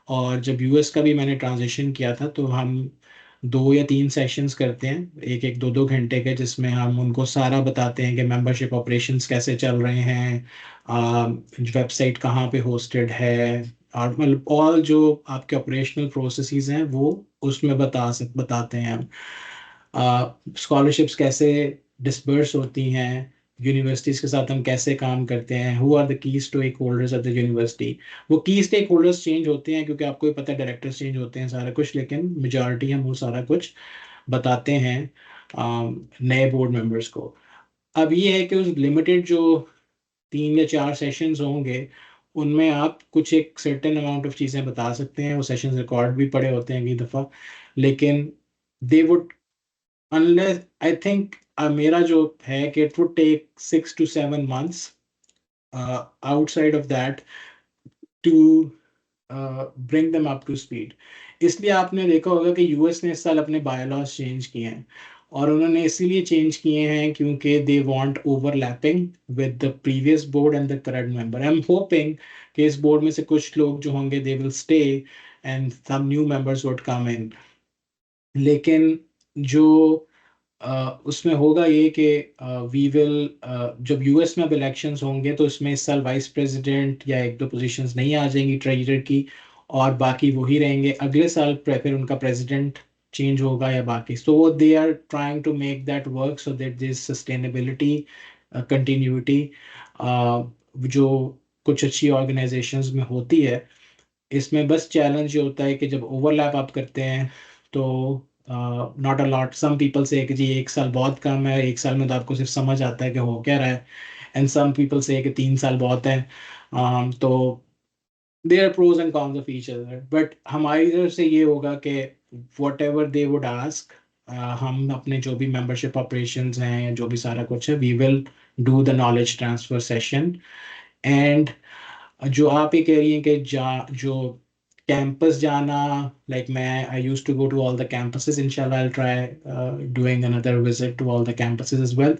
और जब यूएस का भी मैंने ट्रांजिशन किया था तो हम 2 या 3 सेशंस करते हैं, 1-1, 2-2 घंटे के, जिसमें हम उनको सारा बताते हैं कि मेंबरशिप ऑपरेशंस कैसे चल रहे हैं, वेबसाइट कहाँ पे होस्टेड है, और मतलब ऑल जो आपके ऑपरेशनल प्रोसेसेस हैं वो उसमें बताते हैं हम. स्कॉलरशिप्स कैसे डिसबर्स होती हैं, यूनिवर्सिटीज़ के साथ हम कैसे काम करते हैं, who are the key stakeholders of the university. वो की स्टेक होल्डर्स चेंज होते हैं क्योंकि आपको भी पता है डायरेक्टर्स चेंज होते हैं सारा कुछ, लेकिन मेजॉरिटी हम वो सारा कुछ बताते हैं नए बोर्ड मेंबर्स को। अब ये है कि उस लिमिटेड जो 3 या 4 सेशंस होंगे उनमें आप कुछ एक सर्टेन अमाउंट ऑफ चीज़ें बता सकते हैं। वो सेशंस रिकॉर्ड भी पड़े होते हैं कई दफ़ा, लेकिन they would unless I think मेरा जो है कि it would take 6 to 7 months outside of that to bring them up to speed. इसलिए आपने देखा होगा कि यूएस ने इस साल अपने बायलॉज चेंज किए हैं, और उन्होंने इसीलिए चेंज किए हैं क्योंकि they want overlapping with the previous board and the current member. I am hoping कि इस बोर्ड में से कुछ लोग जो होंगे they will stay and some new members would come in. लेकिन जो उसमें होगा ये कि वी विल जब यूएस में अब इलेक्शंस होंगे तो इसमें इस साल वाइस प्रेसिडेंट या 1-2 पोजीशंस नहीं आ जाएंगी ट्रेजरर की, और बाकी वही रहेंगे। अगले साल फिर उनका प्रेसिडेंट चेंज होगा या बाकी, so they are trying to make that work so that this sustainability continuity जो कुछ अच्छी ऑर्गेनाइजेशंस में होती है। इसमें बस चैलेंज ये होता है कि जब ओवरलैप आप करते हैं तो not a lot, some people say कि जी 1 साल बहुत कम है, 1 साल में तो आपको सिर्फ समझ आता है कि हो क्या रहा है, एंड सम पीपल से कि 3 साल बहुत है। तो there are pros and cons of each other, but हमारी तरफ से ये होगा कि whatever they would ask, हम अपने जो भी मेंबरशिप ऑपरेशंस हैं या जो भी सारा कुछ है, we will do the knowledge transfer session. And जो आप ये कह रही हैं कि जो कैंपस जाना, लाइक मैं I use to go to all the campuses, इंशाल्लाह I try doing another visit to all the campuses as well.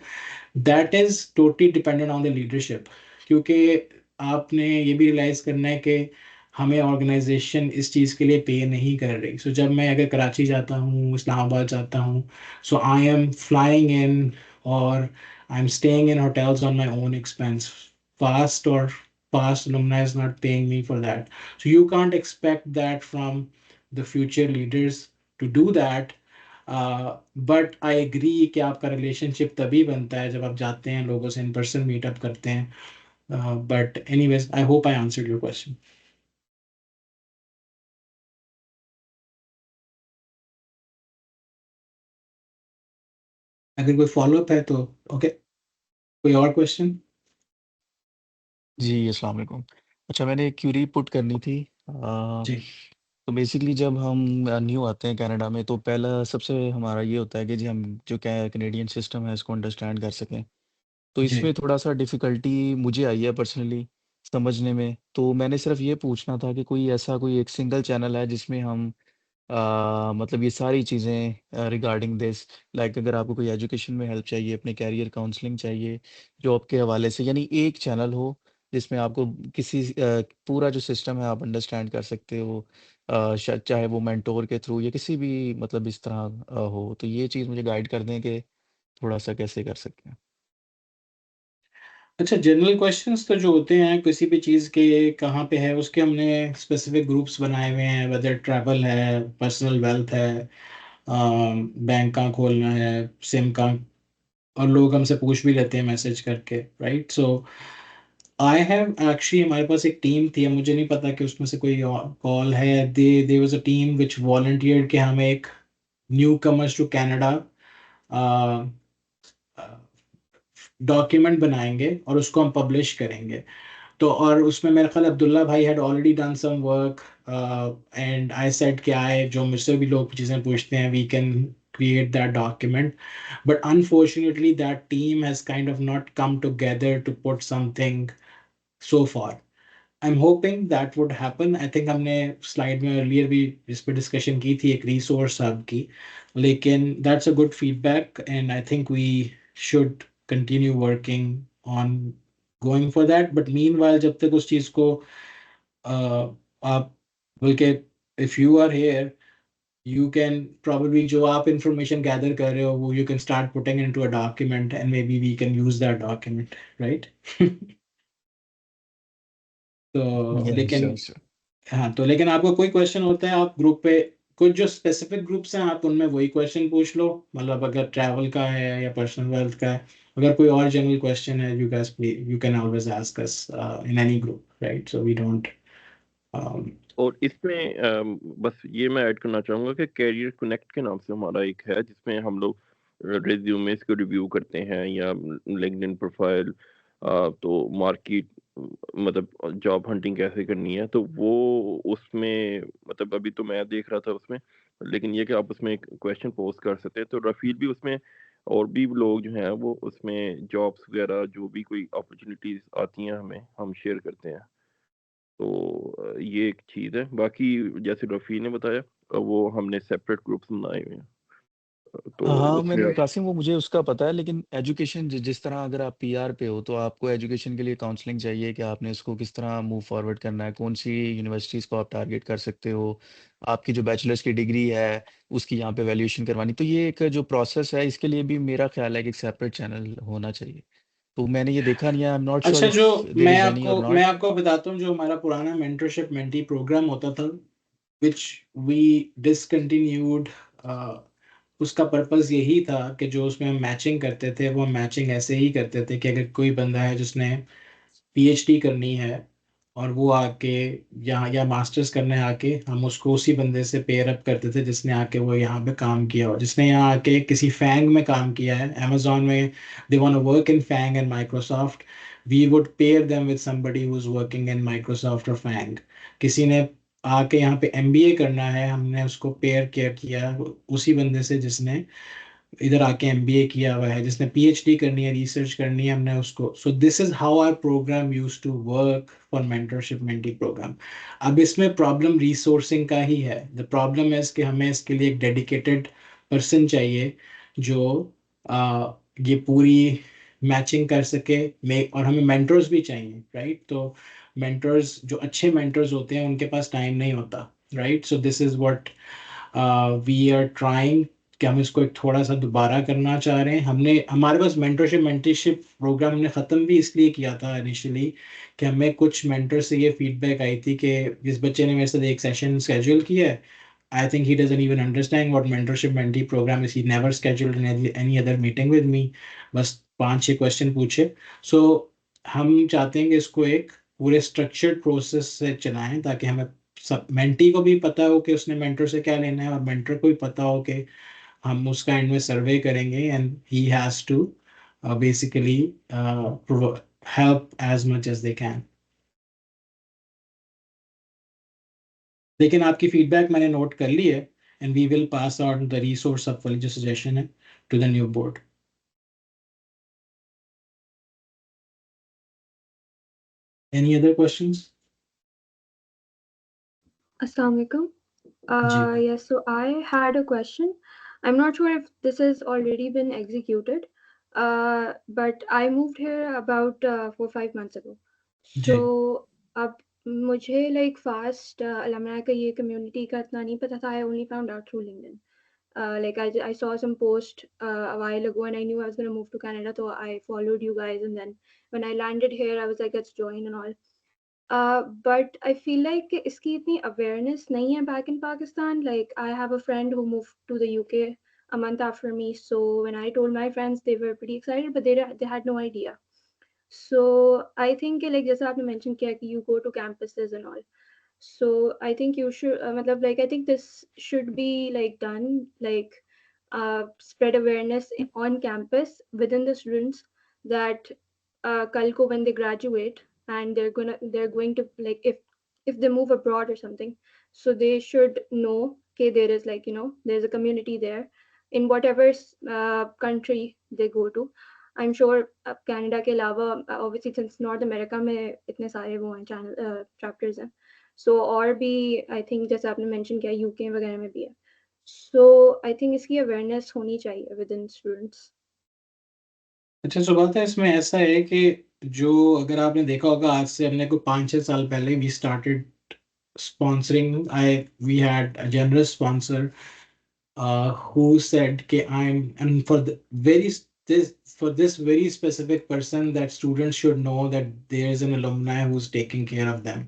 That is totally dependent on the leadership, क्योंकि आपने ये भी रियलाइज करना है कि हमें ऑर्गेनाइजेशन इस चीज़ के लिए पे नहीं कर रही। सो जब मैं अगर कराची जाता हूँ, इस्लामाबाद जाता हूँ, सो आई एम फ्लाइंग इन और I am staying in hotels on my own expense. Fast और past alumni is not paying me for that. So you can't expect that from the future leaders to do that. But I agree कि आपका relationship तभी बनता है जब आप जाते हैं, लोगों से इन पर्सन मीटअप करते हैं। But anyways, I hope I answered your question. अगर कोई फॉलोअप है तो ओके, कोई और क्वेश्चन? जी, अस्सलाम वालेकुम। अच्छा, मैंने एक क्यूरी पुट करनी थी। जी तो बेसिकली जब हम न्यू आते हैं कनाडा में, तो पहला सबसे हमारा ये होता है कि जी हम जो कैनेडियन सिस्टम है इसको अंडरस्टैंड कर सकें। तो जी इसमें थोड़ा सा डिफ़िकल्टी मुझे आई है पर्सनली समझने में। तो मैंने सिर्फ ये पूछना था कि कोई एक सिंगल चैनल है जिसमें हम मतलब ये सारी चीज़ें रिगार्डिंग दिस, लाइक अगर आपको कोई एजुकेशन में हेल्प चाहिए, अपने कैरियर काउंसलिंग चाहिए, जॉब के हवाले से, यानी एक चैनल हो जिसमें आपको पूरा जो सिस्टम है आप अंडरस्टैंड कर सकते हो, शायद चाहे वो मेंटोर के थ्रू या किसी भी मतलब इस तरह हो। तो ये चीज़ मुझे गाइड कर दें कि थोड़ा सा कैसे कर सकते हैं। अच्छा, जनरल क्वेश्चंस तो जो होते हैं किसी भी चीज़ के कहाँ पे है उसके हमने स्पेसिफिक ग्रुप्स बनाए हुए हैं, वेदर ट्रैवल है, पर्सनल वेल्थ है, बैंक कहाँ खोलना है, सिम कहाँ, और लोग हमसे पूछ भी लेते हैं मैसेज करके, right. So I have actually, हमारे पास एक टीम थी, अब मुझे नहीं पता कि उसमें से कोई कॉल है, there was a team which volunteered कि हम एक newcomers to Canada document बनाएंगे और उसको हम पब्लिश करेंगे। तो और उसमें मेरे ख्याल अब्दुल्ला भाई had already done some work, and I said कि आए जो मुझसे भी लोग चीज़ें पूछते हैं, we can create that document, but unfortunately that team has kind of not come together to put something so far. I'm hoping that would happen. I think हमने स्लाइड में अर्लियर भी इस पर डिस्कशन की थी एक रिसोर्स हब की, लेकिन that's a good feedback and I think we should continue working on going for that. But meanwhile जब तक उस चीज़ को आप बल्कि if you are here, you can probably जो आप information gather कर रहे हो वो you can start putting into a document and maybe we can use that document, right? तो या लेकिन श्योर श्योर। हाँ, तो लेकिन आपको कोई क्वेश्चन होता है आप ग्रुप पे, कुछ जो स्पेसिफिक ग्रुप्स हैं आप उनमें वही क्वेश्चन पूछ लो, मतलब अगर ट्रैवल का है या पर्सनल वेल्थ का है अगर कोई और जनरल क्वेश्चन है, you can always ask us in any group, right? So we don't और इसमें बस ये मैं ऐड करना चाहूँगा कि कैरियर कनेक्ट के नाम से हमारा एक है जिसमें हम लोग रेज्यूमेस को रिव्यू करते हैं या लिंक्डइन प्रोफाइल, तो मार्केट मतलब जॉब हंटिंग कैसे करनी है, तो वो उसमें मतलब अभी तो मैं देख रहा था उसमें, लेकिन ये कि आप उसमें एक क्वेश्चन पोस्ट कर सकते हैं, तो रफील भी उसमें और भी लोग जो हैं वो उसमें जॉब्स वगैरह जो भी कोई अपॉर्चुनिटीज आती हैं हमें हम शेयर करते हैं। तो ये एक चीज़ है। बाकी जैसे रफ़ी ने बताया वो हमने सेपरेट ग्रुप्स बनाए हुए हैं, तो हाँ उसमें मैं कासिम, वो मुझे उसका पता है, लेकिन एजुकेशन जिस तरह अगर आप पीआर पे हो तो आपको एजुकेशन के लिए काउंसलिंग चाहिए कि आपने इसको किस तरह मूव फॉरवर्ड करना है, कौन सी यूनिवर्सिटीज़ को आप टारगेट कर सकते हो, आपकी जो बैचलर्स की डिग्री है उसकी यहाँ पे वैल्यूएशन करवानी, तो ये एक जो प्रोसेस है इसके लिए भी मेरा ख्याल है कि एक सेपरेट चैनल होना चाहिए। तो मैंने ये देखा नहीं है, आई एम नॉट श्योर अच्छा, जो इफ देर इज एनी और मैं नॉट। आपको बताता हूँ, जो हमारा पुराना मेंटरशिप मेंटी प्रोग्राम होता था, which we discontinued, उसका पर्पस यही था कि जो उसमें हम मैचिंग करते थे वो हम मैचिंग ऐसे ही करते थे कि अगर कोई बंदा है जिसने पीएचडी करनी है और वो आके यहाँ या मास्टर्स करने आके, हम उसको उसी बंदे से पेयर अप करते थे जिसने आके वो यहाँ पे काम किया हो, जिसने यहाँ आके किसी फैंग में काम किया है, अमेजोन में, they want to work in FAANG and Microsoft, we would pair them with somebody who is working in Microsoft और फैंग। किसी ने आके यहाँ पे एमबीए करना है, हमने उसको पेयर किया किया उसी बंदे से जिसने इधर आके एमबीए किया हुआ है, जिसने पीएचडी करनी है, रिसर्च करनी है, हमने उसको। So this is how our programme used to work for mentorship mentee programme. अब इसमें प्रॉब्लम रिसोर्सिंग का ही है। द प्रॉब्लम है कि हमें इसके लिए एक डेडिकेटेड पर्सन चाहिए जो ये पूरी मैचिंग कर सके। और हमें मेंटर्स भी चाहिए, राइट? तो मेंटर्स, जो अच्छे मेंटर्स होते हैं उनके पास टाइम नहीं होता, right? So this is what we are trying, कि हम इसको एक थोड़ा सा दोबारा करना चाह रहे हैं। हमारे पास मेंटरशिप प्रोग्राम हमने ख़त्म भी इसलिए किया था इनिशियली कि हमें कुछ मेंटर से ये फीडबैक आई थी कि इस बच्चे ने मेरे साथ एक सेशन शेड्यूल किया है, I think he doesn't even understand what mentorship mentee program is. He never scheduled any other meeting with me. बस 5-6 क्वेश्चन पूछे। सो हम चाहते हैं कि इसको एक पूरे स्ट्रक्चर्ड प्रोसेस से चलाएं, ताकि हमें सब मेंटी को भी पता हो कि उसने मेंटर से क्या लेना है, और मेंटर को भी पता हो कि हम उसका एंड में सर्वे करेंगे, and he has to basically help as much as they can. लेकिन आपकी फीडबैक मैंने नोट कर ली है, and we will pass out the resource of वाली जो सजेशन है to the new board. Any other questions? Assalamualaikum. जी Yes, so I had a question. I'm not sure if this has already been executed, but I moved here about 4-5 months ago. जी So अब मुझे like fast alumni का ये community का इतना नहीं पता था. I only found out through LinkedIn. Like I saw some post a while ago and I knew I was going to move to Canada, so I followed you guys, and then when I landed here I was like, let's join and all. But I feel like इसकी इतनी awareness नहीं है back in Pakistan. Like I have a friend who moved to the UK a month after me, so when I told my friends, they were pretty excited, but they had no idea. So I think like जैसा आपने mention किया कि you go to campuses and all. So I think you should मतलब like I think this should be like done, like spread awareness on campus within the students, that कल को when they graduate and they're going to like if they move abroad or something, so they should know okay, there is like there's a community there in whatever country they go to. I'm sure Canada के अलावा obviously since North America में इतने सारे वो हैं channel chapters हैं, so और भी I think जैसे आपने mention किया UK वगैरह में भी है, so I think इसकी awareness होनी चाहिए within students. अच्छा, सो बात है इसमें ऐसा है कि जो अगर आपने देखा होगा, आज से हमने को 5-6 साल पहले we started sponsoring. We had a generous sponsor who said कि I'm, and for the very this for this very specific person, that students should know that there is an alumni who's taking care of them.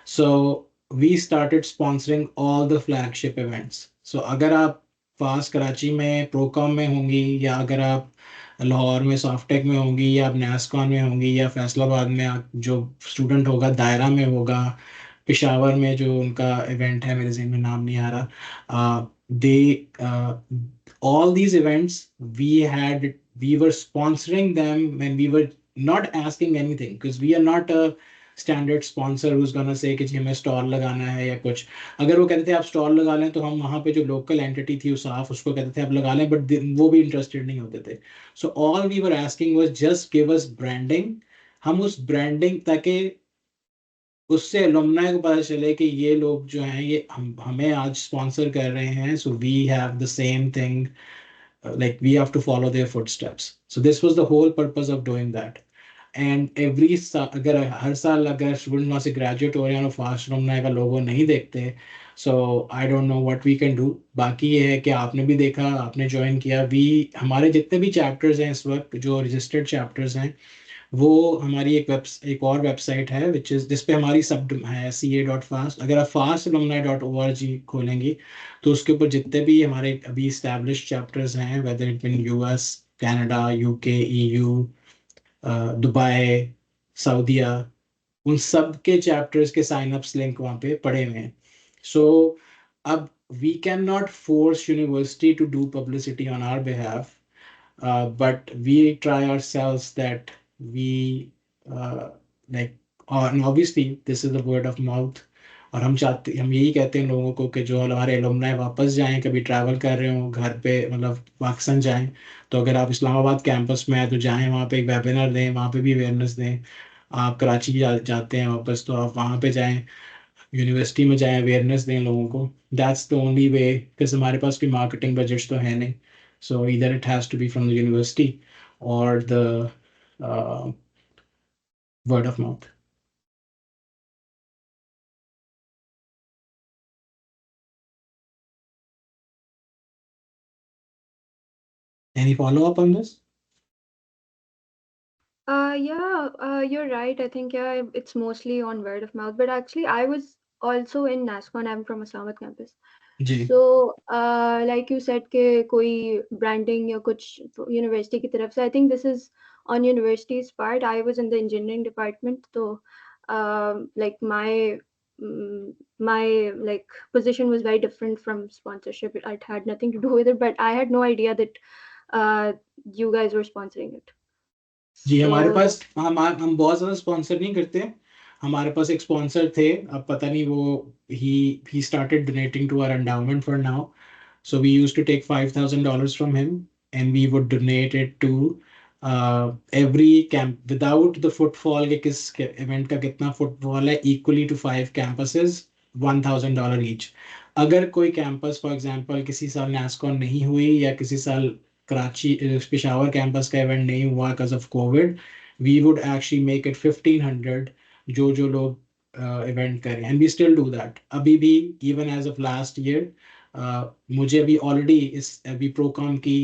So we started sponsoring all the flagship events. So अगर आप fast Karachi में Procom में होंगी, या अगर आप लाहौर में Softech में होंगी, या आप नैस्कॉन में होंगी, या फैसलाबाद में जो स्टूडेंट होगा दायरा में होगा, पेशावर में जो उनका इवेंट है, मेरे ज़हन में नाम नहीं आ रहा, दे all these events we were sponsoring them when we were not asking anything, because we are not a standard sponsor who's gonna say कि जी हमें स्टॉल लगाना है या कुछ. अगर वो कहते थे आप स्टॉल लगा लें, तो हम वहाँ पे जो लोकल एंटिटी थी उसाफ, उसको कहते थे आप लगा लें, बट वो भी इंटरेस्टेड नहीं होते थे. So all we were asking was just give us branding. हम उस ब्रांडिंग ताकि उससे एलुमनाई को पता चले कि ये लोग जो हैं ये हमें आज स्पॉन्सर कर रहे हैं, so we have the same thing, like we have to follow their footsteps. So this was the whole purpose of doing that. And every अगर हर साल अगर स्टूडेंट वहाँ से ग्रेजुएट हो रहे हैं और फास्ट alumni का लोगो नहीं देखते, so I don't know what we can do. बाकी ये है कि आपने भी देखा, आपने ज्वाइन किया, वी हमारे जितने भी चैप्टर्स हैं इस वक्त जो रजिस्टर्ड चैप्टर्स हैं, वो हमारी एक और वेबसाइट है विच इज़ जिस पे हमारी सब है ca.fast. अगर आप fastalumni.org खोलेंगी तो उसके ऊपर जितने भी हमारे अभी इस्टेब्लिश चैप्टर्स हैं, whether it mean US, Canada, UK, EU, Dubai, Saudia, उन सब के चैप्टर्स के साइन अप्स लिंक वहाँ पे पड़े हुए हैं. सो अब we can not force university to do publicity on our behalf, but we try ourselves that we uh, like and obviously this is the word of mouth. और हम यही कहते हैं लोगों को कि जो हमारे एलुमनाई वापस जाएं, कभी ट्रैवल कर रहे हो घर पे, मतलब पाकिस्तान जाएं, तो अगर आप इस्लामाबाद कैंपस में हैं तो जाएं, वहाँ पे एक वेबिनार दें, वहाँ पे भी अवेयरनेस दें. आप कराची जाते हैं वापस, तो आप वहाँ पे जाएं, यूनिवर्सिटी में जाएं, अवेयरनेस दें लोगों को. That's the only way, because हमारे पास कोई मार्केटिंग बजट्स तो है नहीं. सो इधर it has to be from the university और the word of mouth. Any follow up on this? Yeah, you're right. I think, yeah, it's mostly on word of mouth. But actually, I was also in NASCON. I'm from Islamabad campus. जी. So, like you said, कि कोई branding या कुछ university की तरफ से, I think this is on university's part. I was in the engineering department, so like my like position was very different from sponsorship. It had nothing to do with it, but I had no idea that you guys were sponsoring it. जी, हमारे So पास हम बहुत ज़्यादा sponsor नहीं करते. हमारे पास एक sponsor थे, अब पता नहीं वो he started donating to our endowment for now. So we used to take $5,000 from him and we would donate it to every camp without the footfall के किस event का कितना footfall है, equally to 5 campuses, $1,000 each. अगर कोई campus for example किसी साल NASCON नहीं हुई या किसी साल कराची पेशावर कैंपस का इवेंट नहीं हुआ because of COVID, we would actually make it 1500 जो लोग इवेंट करें, and we still do that अभी भी, even as of last year. मुझे अभी ऑलरेडी अभी प्रोकॉम की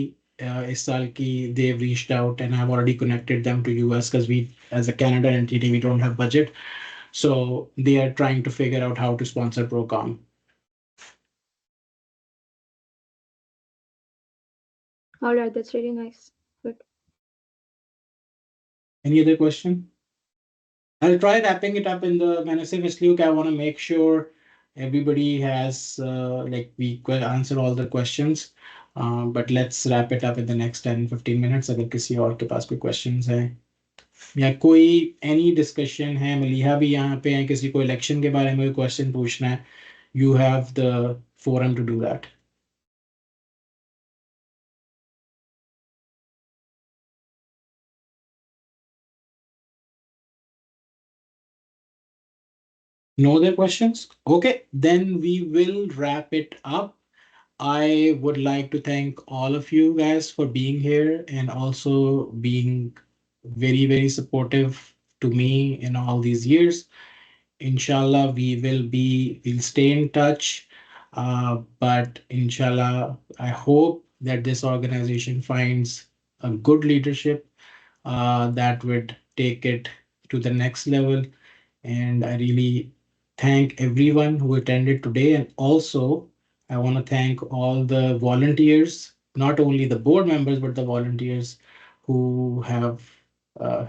इस साल की they've reached out and I've already connected them to US because we as a Canada entity we don't have budget, so they are trying to figure out how to sponsor Procom. all right, that's really nice. Good. Any other question? I'll try wrapping it up in the मैंने सिर्फ इसलिए कि I want to make sure everybody has like we answer all the questions, but let's wrap it up in the next 10-15 minutes. अगर किसी और के पास कोई questions है या कोई any discussion है, मलिहा भी यहाँ पे है, किसी को election के बारे में कोई question पूछना है, you have the forum to do that. No other questions? Okay, then we will wrap it up. I would like to thank all of you guys for being here and also being very, very supportive to me in all these years. Inshallah, we'll stay in touch. But inshallah, I hope that this organization finds a good leadership that would take it to the next level. And I really thank everyone who attended today. And also, I want to thank all the volunteers, not only the board members, but the volunteers who have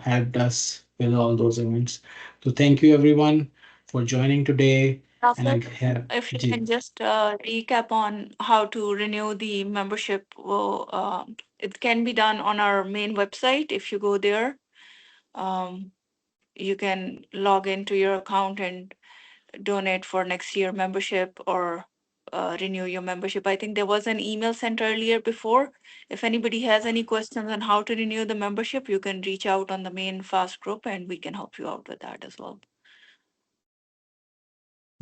helped us with all those events. So thank you everyone for joining today. And Rafat, again, if you Ji. can just recap on how to renew the membership, well, it can be done on our main website. If you go there, um, you can log into your account and donate for next year membership or renew your membership. I think there was an email sent earlier before. If anybody has any questions on how to renew the membership, you can reach out on the main FAST group and we can help you out with that as well.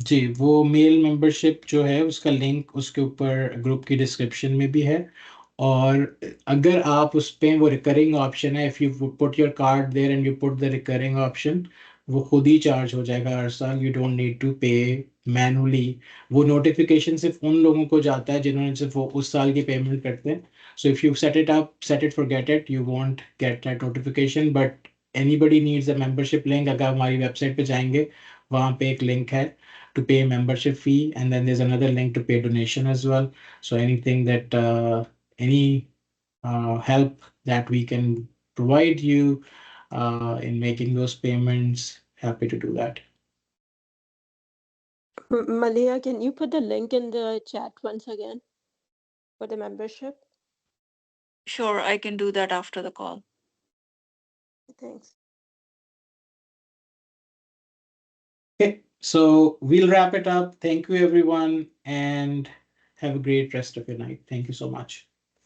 जी, वो mail membership जो है उसका link उसके ऊपर group की description में भी है। और अगर आप उस पे वो रिकरिंग ऑप्शन है, if you put your card there and you put the recurring option, वो खुद ही चार्ज हो जाएगा हर साल। You don't need to pay manually. वो नोटिफिकेशन सिर्फ उन लोगों को जाता है जिन्होंने सिर्फ वो उस साल की पेमेंट करते हैं। So if you set it up, set it forget it, you won't get that notification. But anybody needs a membership link, अगर हमारी वेबसाइट पे जाएंगे वहाँ पे एक लिंक है to pay membership fee, and then there's another link to pay donation as well. So anything that any help that we can provide you in making those payments, happy to do that. Malia, can you put the link in the chat once again for the membership? Sure, I can do that after the call. Thanks. Okay, so we'll wrap it up. Thank you everyone, and have a great rest of your night. Thank you so much.